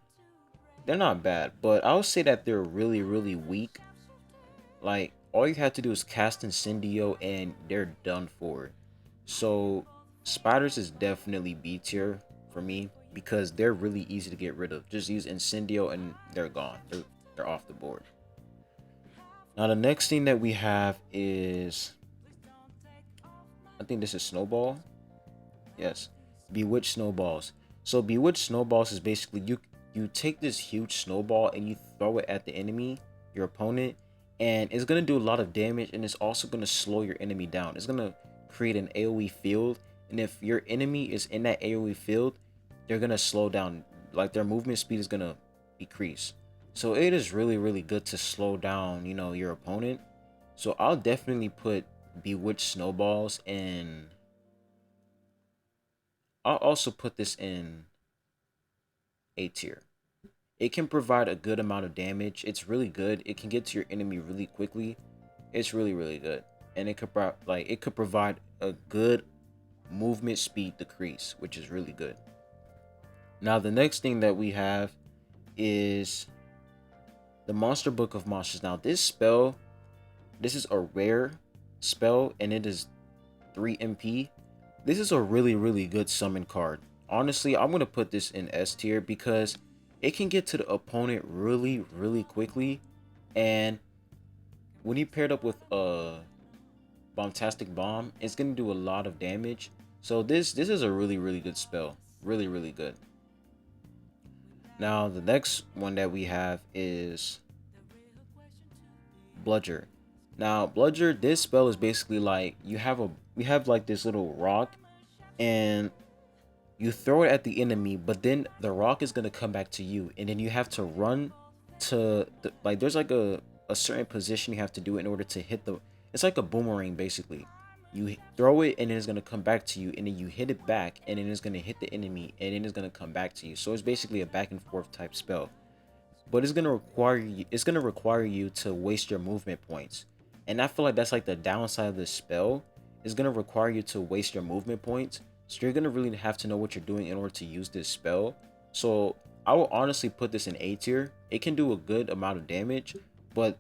they're not bad, but I would say that they're really, really weak. Like all you have to do is cast Incendio and they're done for. So Spiders is definitely B tier for me because they're really easy to get rid of. Just use Incendio and they're gone. They're off the board. Now the next thing that we have is, I think this is Snowball. Yes, Bewitched Snowballs. So Bewitched Snowballs is basically you take this huge snowball and you throw it at the enemy, your opponent, and it's gonna do a lot of damage, and it's also gonna slow your enemy down. It's gonna create an AoE field, and if your enemy is in that AoE field, they're gonna slow down. Like their movement speed is gonna decrease. So it is really, really good to slow down, your opponent. So I'll definitely put Bewitched Snowballs in. I'll also put this in A tier. It can provide a good amount of damage. It's really good. It can get to your enemy really quickly. It's really, really good. And it could provide a good movement speed decrease, which is really good. Now the next thing that we have is the Monster Book of Monsters. Now this spell, this is a rare spell and it is 3 MP. This is a really, really good summon card. Honestly, I'm going to put this in S tier because it can get to the opponent really, really quickly. And when you pair it up with a Bombastic Bomb, it's going to do a lot of damage. So this is a really, really good spell. Really, really good. Now, the next one that we have is Bludger. Now, Bludger, this spell is basically like we have like this little rock, and you throw it at the enemy, but then the rock is gonna come back to you, and then you have to run to there's like a certain position you have to do in order to hit the. It's like a boomerang basically. You throw it and then it's gonna come back to you, and then you hit it back, and then it's gonna hit the enemy, and then it's gonna come back to you. So it's basically a back and forth type spell, but it's gonna require you to waste your movement points, and I feel like that's like the downside of this spell. It's gonna require you to waste your movement points, so you're gonna really have to know what you're doing in order to use this spell. So I will honestly put this in A tier. It can do a good amount of damage, but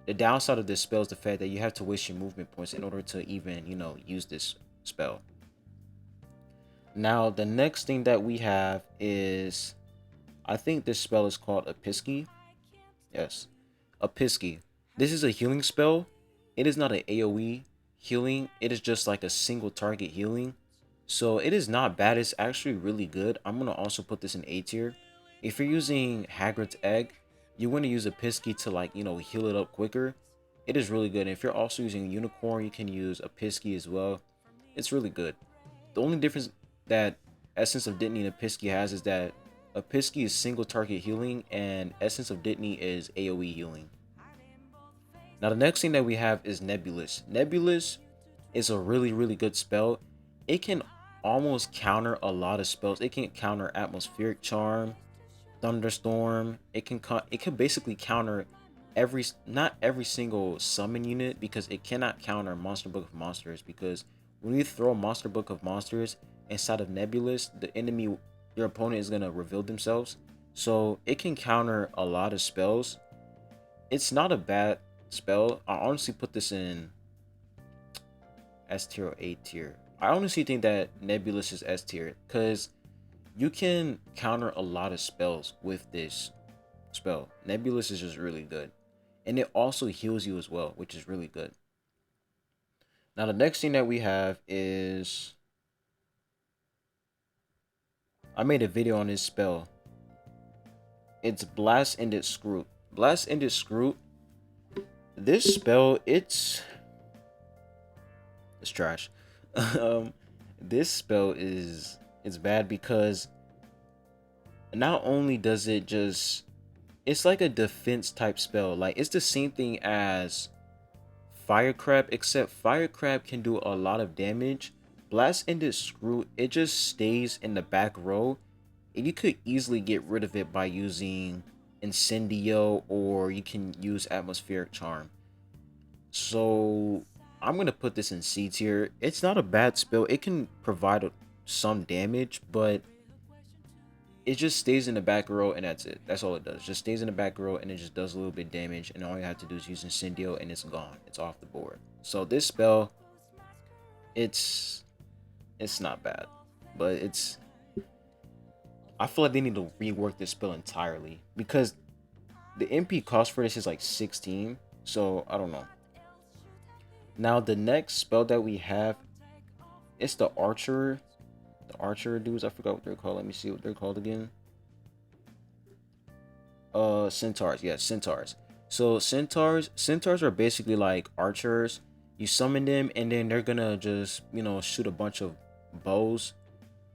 the downside of this spell is the fact that you have to waste your movement points in order to even, use this spell. Now, the next thing that we have is, I think this spell is called Episky. Yes, Episky. This is a healing spell. It is not an AoE healing. It is just like a single target healing. So it is not bad. It's actually really good. I'm going to also put this in A tier. If you're using Hagrid's Egg, you want to use Episky to heal it up quicker. It is really good. And if you're also using Unicorn, you can use Episky as well. It's really good. The only difference that Essence of Dittany and Episky has is that Episky is single target healing and Essence of Dittany is AoE healing. Now the next thing that we have is Nebulous. Nebulous is a really, really good spell. It can almost counter a lot of spells. It can counter Atmospheric Charm. thunderstorm. It can basically counter not every single summon unit, because it cannot counter Monster Book of Monsters, because when you throw Monster Book of Monsters inside of Nebulous, the enemy, your opponent, is gonna reveal themselves. So it can counter a lot of spells. It's not a bad spell. I honestly put this in S tier or A tier. I honestly think that Nebulous is S tier, because you can counter a lot of spells with this spell. Nebulous is just really good. And it also heals you as well, which is really good. Now the next thing that we have is, I made a video on this spell. It's Blast Ended Scroot. Blast Ended Scroot. This spell, it's trash. This spell it's bad because not only does it just, it's like a defense type spell. Like, it's the same thing as Fire Crab, except Fire Crab can do a lot of damage. Blast Ended Scroot, it just stays in the back row, and you could easily get rid of it by using Incendio, or you can use Atmospheric Charm. So I'm gonna put this in C tier. It's not a bad spell. It can provide some damage, but it just stays in the back row, and that's it. That's all it does. Just stays in the back row, and it just does a little bit of damage, and all you have to do is use Incendio, and it's gone. It's off the board. So this spell, it's not bad, but I feel like they need to rework this spell entirely, because the MP cost for this is like 16. So I don't know. Now the next spell that we have, it's the Archer. The Archer dudes, I forgot what they're called. Let me see what they're called again. Centaurs. Yeah, Centaurs. So Centaurs are basically like archers. You summon them, and then they're gonna just, shoot a bunch of bows.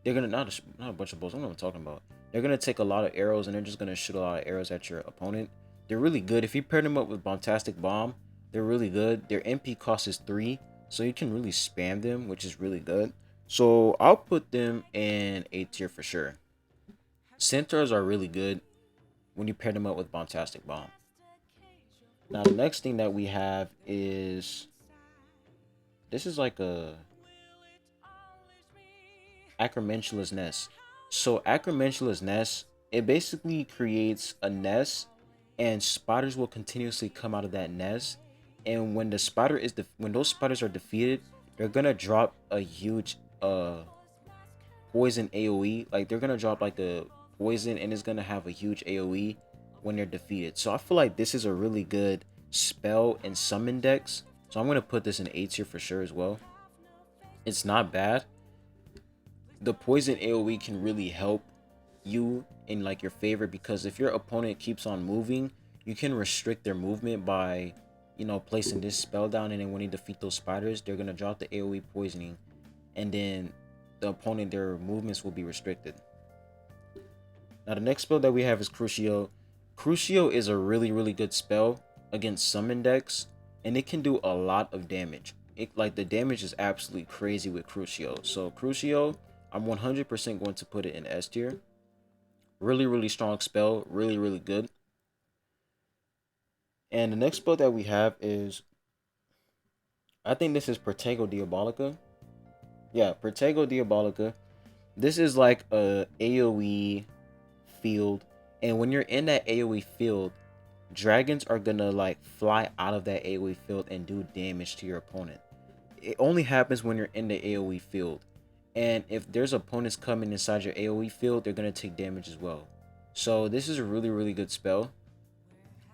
They're gonna not a bunch of bows. I don't know what I'm talking about. They're gonna take a lot of arrows, and they're just gonna shoot a lot of arrows at your opponent. They're really good. If you pair them up with Bombastic Bomb, they're really good. Their MP cost is 3, so you can really spam them, which is really good. So I'll put them in A tier for sure. Centaurs are really good when you pair them up with Bombastic Bomb. Now the next thing that we have is, this is like a Acromantula's Nest. So Acromantula's Nest, it basically creates a nest, and spiders will continuously come out of that nest. And when the spider is when those spiders are defeated, they're gonna drop a huge poison AoE. Like, they're gonna drop like a poison, and it's gonna have a huge AoE when they're defeated. So I feel like this is a really good spell and summon decks. So I'm gonna put this in A tier for sure as well. It's not bad. The poison AoE can really help you in like your favor, because if your opponent keeps on moving, you can restrict their movement by, placing this spell down, and then when you defeat those spiders, they're gonna drop the AoE poisoning, and then the opponent, their movements will be restricted. Now the next spell that we have is Crucio. Crucio is a really, really good spell against summon decks, and it can do a lot of damage. The damage is absolutely crazy with Crucio. So Crucio, I'm 100% going to put it in S tier. Really, really strong spell. Really, really good. And the next spell that we have is, I think this is Protego Diabolica. Yeah, Protego Diabolica. This is like a AoE field. And when you're in that AoE field, dragons are gonna like fly out of that AoE field and do damage to your opponent. It only happens when you're in the AoE field. And if there's opponents coming inside your AoE field, they're going to take damage as well. So this is a really, really good spell.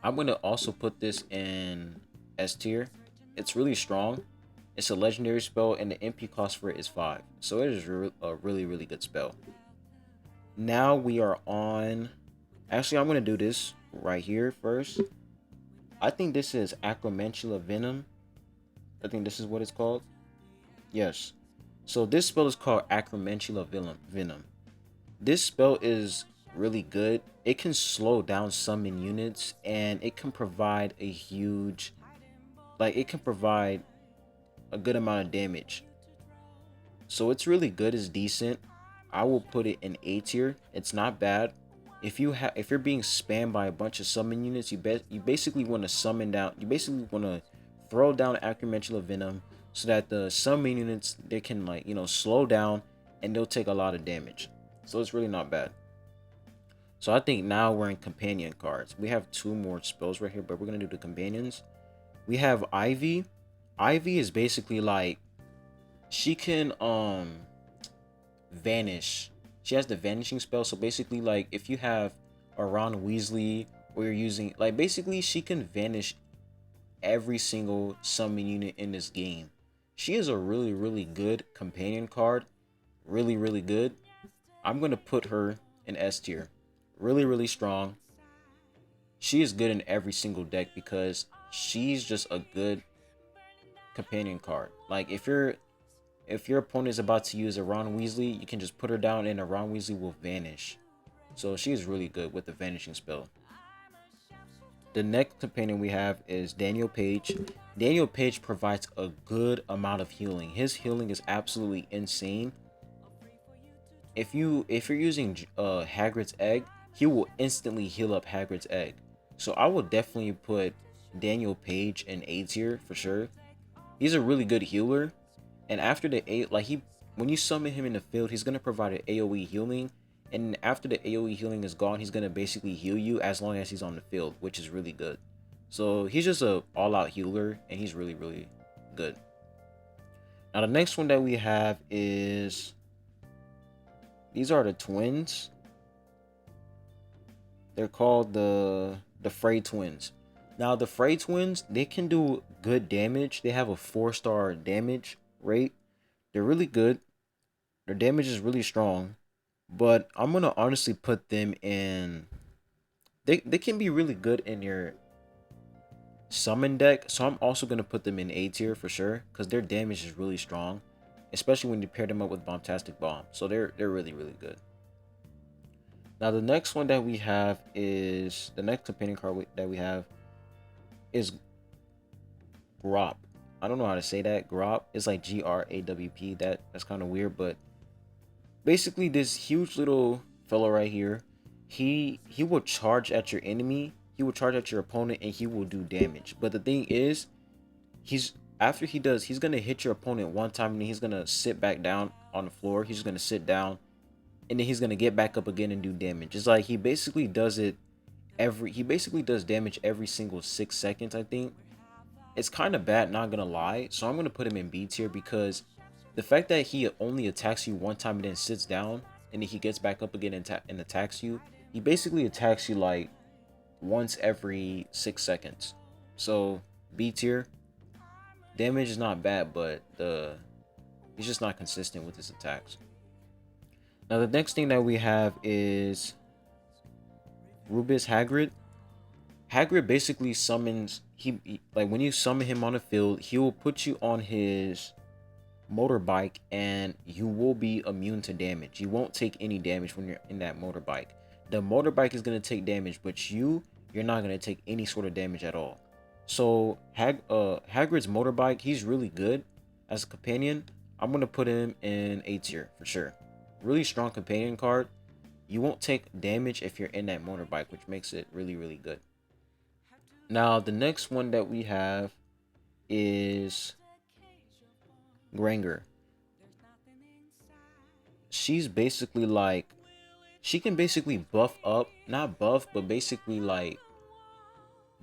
I'm going to also put this in S tier. It's really strong. It's a legendary spell, and the MP cost for it is 5. So it is a really, really good spell. Now we are on... Actually, I'm going to do this right here first. I think this is Acromantula Venom. I think this is what it's called. Yes. So this spell is called Acromantula Venom. This spell is really good. It can slow down summon units, and it can provide a huge, it can provide a good amount of damage. So it's really good. It's decent. I will put it in A tier. It's not bad. if you're being spammed by a bunch of summon units, you basically want to summon down. You basically want to throw down Acromantula Venom so that the summon units, they can, like, you know, slow down and they'll take a lot of damage. So it's really not bad. So I think now we're in companion cards. We have 2 more spells right here, but we're gonna do the companions. We have Ivy. Ivy is basically like, she can vanish. She has the vanishing spell. So basically, like, if you have a Ron Weasley, or you're using, like, basically she can vanish every single summon unit in this game. She is a really good companion card. Really good. I'm gonna put her in S tier. Really strong. She is good in every single deck because she's just a good companion card. Like, if your opponent is about to use a Ron Weasley, you can just put her down and a Ron Weasley will vanish. So she is really good with the vanishing spell. The next companion we have is Daniel Page. Daniel Page provides a good amount of healing. His healing is absolutely insane. If you're using Hagrid's egg, he will instantly heal up Hagrid's egg. So I would definitely put Daniel Page in A tier for sure. He's a really good healer, and after the when you summon him in the field, he's gonna provide an AOE healing, and after the AOE healing is gone, he's gonna basically heal you as long as he's on the field, which is really good. So he's just a all-out healer, and he's really good. Now the next one that we have is, these are the twins. They're called the Frey twins. Now the Frey twins, they can do good damage. They have a 4-star damage rate. They're really good. Their damage is really strong. But I'm gonna honestly put them in, they can be really good in your summon deck. So I'm also gonna put them in A tier for sure, because their damage is really strong, especially when you pair them up with Bombastic Bomb. So they're really good. Now the next one that we have is, the next companion card that we have is Grop. I don't know how to say that. Grop is like GRAWP. That's kind of weird, but basically this huge little fellow right here, he will charge at your enemy. He will charge at your opponent and he will do damage. But the thing is, after he does, he's gonna hit your opponent one time and then he's gonna sit back down on the floor. He's just gonna sit down and then he's gonna get back up again and do damage. It's like he basically does damage every single 6 seconds, I think. It's kind of bad, not gonna lie. So I'm gonna put him in B tier because the fact that he only attacks you one time and then sits down and then he gets back up again and attacks you, he basically attacks you like once every 6 seconds. So B tier. Damage is not bad, but he's just not consistent with his attacks. Now the next thing that we have is Rubeus Hagrid. Hagrid basically summons, like when you summon him on the field, he will put you on his motorbike and you will be immune to damage. You won't take any damage when you're in that motorbike. The motorbike is going to take damage, but you're not going to take any sort of damage at all. So Hagrid's motorbike, he's really good as a companion. I'm going to put him in A tier for sure. Really strong companion card. You won't take damage if you're in that motorbike, which makes it really good. Now the next one that we have is Granger. She's basically like, she can basically buff up, not buff, but basically like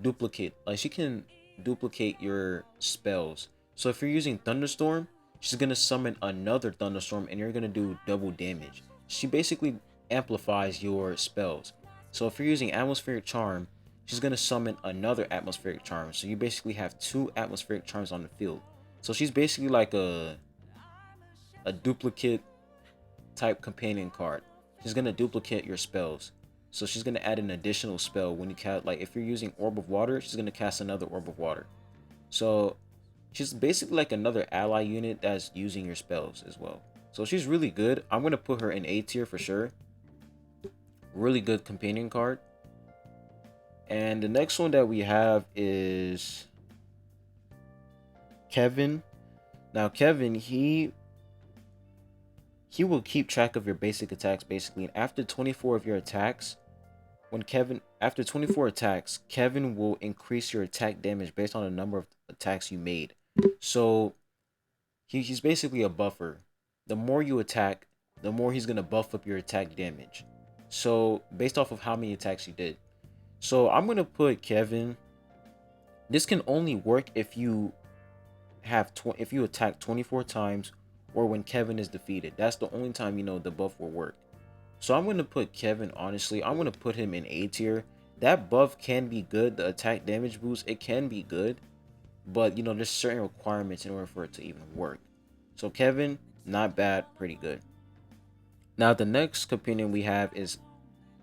duplicate. Like she can duplicate your spells. So if you're using Thunderstorm, she's gonna summon another Thunderstorm and you're gonna do double damage. She basically amplifies your spells. So if you're using Atmospheric Charm, she's gonna summon another Atmospheric Charm. So you basically have 2 Atmospheric Charms on the field. So she's basically like a duplicate type companion card. She's gonna duplicate your spells. So she's gonna add an additional spell when you cast, like if you're using Orb of Water, she's gonna cast another Orb of Water. So she's basically like another ally unit that's using your spells as well. So she's really good. I'm gonna put her in A tier for sure. Really good companion card. And the next one that we have is Kevin. Now Kevin, he will keep track of your basic attacks basically, and after 24 of your attacks, when Kevin, after 24 attacks, Kevin will increase your attack damage based on the number of attacks you made. So he's basically a buffer. The more you attack, the more he's gonna buff up your attack damage. So based off of how many attacks you did. So I'm gonna put Kevin. This can only work if you have if you attack 24 times or when Kevin is defeated. That's the only time the buff will work. So I'm gonna put Kevin, honestly, I'm gonna put him in A tier. That buff can be good, the attack damage boost, it can be good, but there's certain requirements in order for it to even work. So Kevin, not bad, pretty good. Now the next companion we have is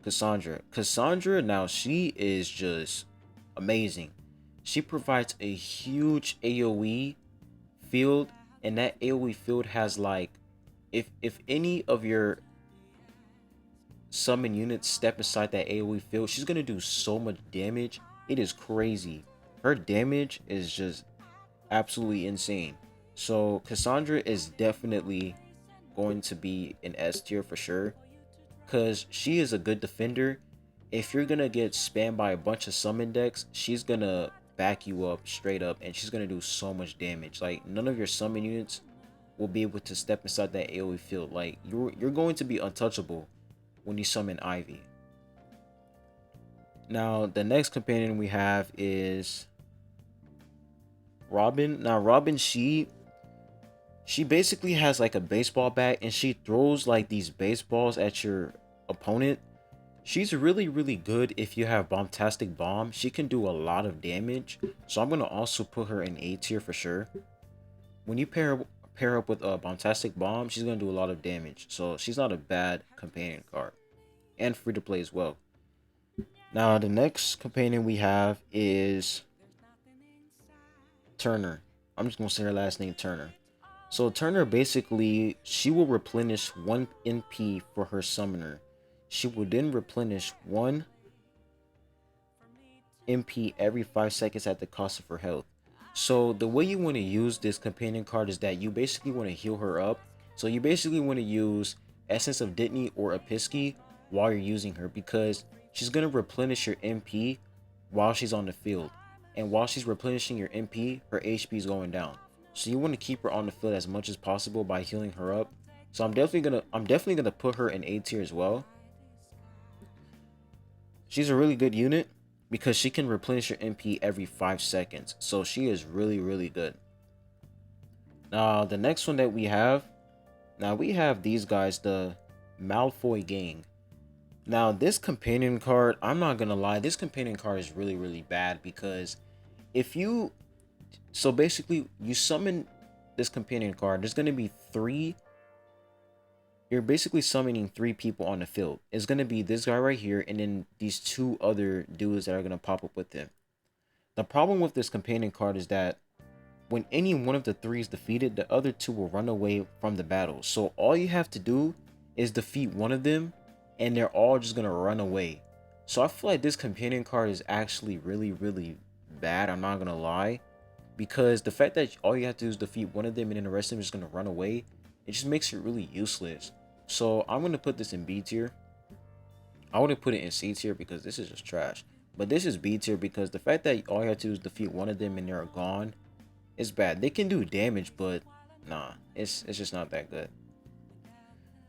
Cassandra. Cassandra, now she is just amazing. She provides a huge AoE field, and that AoE field has like, if any of your summon units step inside that AoE field, she's gonna do so much damage. It is crazy. Her damage is just absolutely insane. So Cassandra is definitely going to be an S tier for sure, because she is a good defender. If you're gonna get spammed by a bunch of summon decks, she's gonna back you up straight up, and she's gonna do so much damage. Like, none of your summon units will be able to step inside that AoE field. Like, you're going to be untouchable when you summon Ivy. Now the next companion we have is Robin. Now Robin, she basically has like a baseball bat, and she throws like these baseballs at your opponent. She's really, really good if you have Bombastic Bomb. She can do a lot of damage. So I'm going to also put her in A tier for sure. When you pair up with a Bombastic Bomb, she's going to do a lot of damage. So she's not a bad companion card. And free to play as well. Now the next companion we have is Turner. I'm just going to say her last name, Turner. So Turner, basically, she will replenish 1 NP for her summoner. She will then replenish 1 MP every 5 seconds at the cost of her health. So the way you want to use this companion card is that you basically want to heal her up. So you basically want to use Essence of Dittany or Episky while you're using her, because she's going to replenish your MP while she's on the field. And while she's replenishing your MP, her HP is going down. So you want to keep her on the field as much as possible by healing her up. So I'm definitely gonna put her in A tier as well. She's a really good unit because she can replenish your MP every 5 seconds. So she is really, really good. Now the next one that we have, these guys, the Malfoy gang. Now this companion card, I'm not gonna lie, this companion card is really, really bad, because so basically you summon this companion card, there's going to be 3, you're basically summoning 3 people on the field. It's going to be this guy right here, and then these 2 other dudes that are going to pop up with him. The problem with this companion card is that when any one of the 3 is defeated, the other 2 will run away from the battle. So all you have to do is defeat one of them, and they're all just going to run away. So I feel like this companion card is actually really, really bad, I'm not going to lie. Because the fact that all you have to do is defeat one of them, and then the rest of them is going to run away, it just makes it really useless. So I'm going to put this in B tier. I wouldn't put it in C tier because this is just trash. But this is B tier because the fact that all you have to do is defeat one of them and they're gone is bad. They can do damage, but nah, it's just not that good.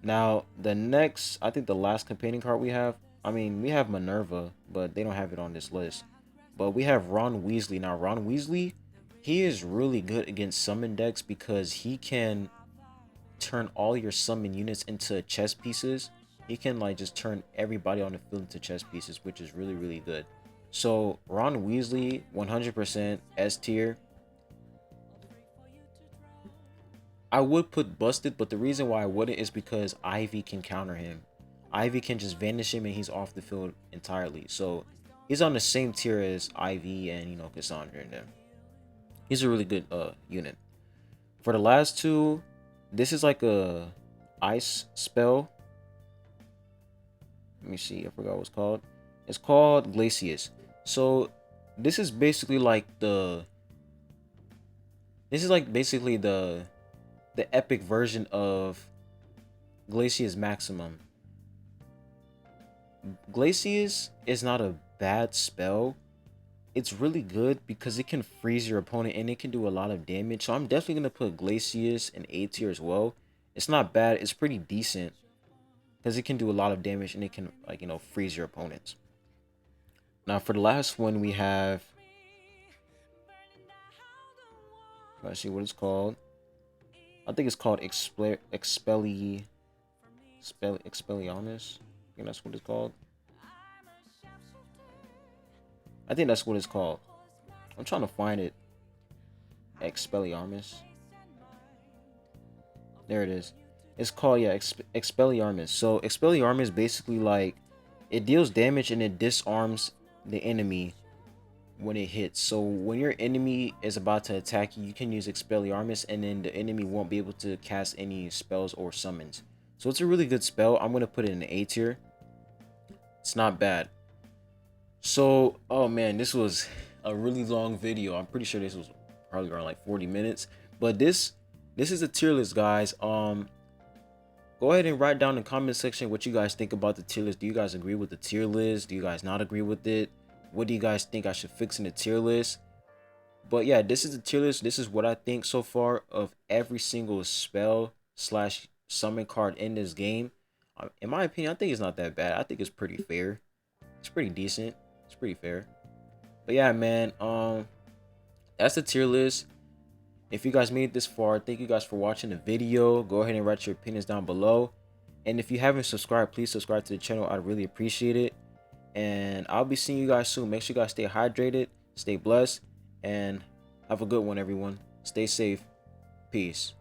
Now, the next, I think the last companion card we have, we have Minerva, but they don't have it on this list. But we have Ron Weasley. Now, Ron Weasley, he is really good against summon decks because he can turn all your summon units into chess pieces. He can like just turn everybody on the field into chess pieces, which is really, really good. So Ron Weasley, 100% S tier. I would put Busted, but the reason why I wouldn't is because Ivy can counter him. Ivy can just vanish him and he's off the field entirely. So he's on the same tier as Ivy and Cassandra and them. He's a really good unit. For the last 2, this is like a ice spell. Let me see, I forgot what it's called. It's called Glacius. So this is basically like basically the epic version of Glacius Maximum. Glacius is not a bad spell. It's really good because it can freeze your opponent and it can do a lot of damage. So I'm definitely gonna put Glacius in A tier as well. It's not bad. It's pretty decent because it can do a lot of damage and it can, like, you know, freeze your opponents. Now for the last one we have, let's see what it's called. I think it's called Expelliarmus. I think that's what it's called. I think that's what it's called. I'm trying to find it. Expelliarmus. There it is. It's called, yeah, Expelliarmus. So Expelliarmus basically, like, it deals damage and it disarms the enemy when it hits. So when your enemy is about to attack you, you can use Expelliarmus and then the enemy won't be able to cast any spells or summons. So it's a really good spell. I'm gonna put it in the A tier. It's not bad. So, oh man, this was a really long video. I'm pretty sure this was probably around like 40 minutes. But this is a tier list, guys. Go ahead and write down in the comment section what you guys think about the tier list. Do you guys agree with the tier list? Do you guys not agree with it? What do you guys think I should fix in the tier list? But yeah, this is the tier list. This is what I think so far of every single spell slash summon card in this game. In my opinion, I think it's not that bad. I think it's pretty fair. It's pretty decent. It's pretty fair. But yeah, man, that's the tier list. If you guys made it this far, thank you guys for watching the video. Go ahead and write your opinions down below. And if you haven't subscribed, please subscribe to the channel. I'd really appreciate it. And I'll be seeing you guys soon. Make sure you guys stay hydrated, stay blessed, and have a good one, everyone. Stay safe. Peace.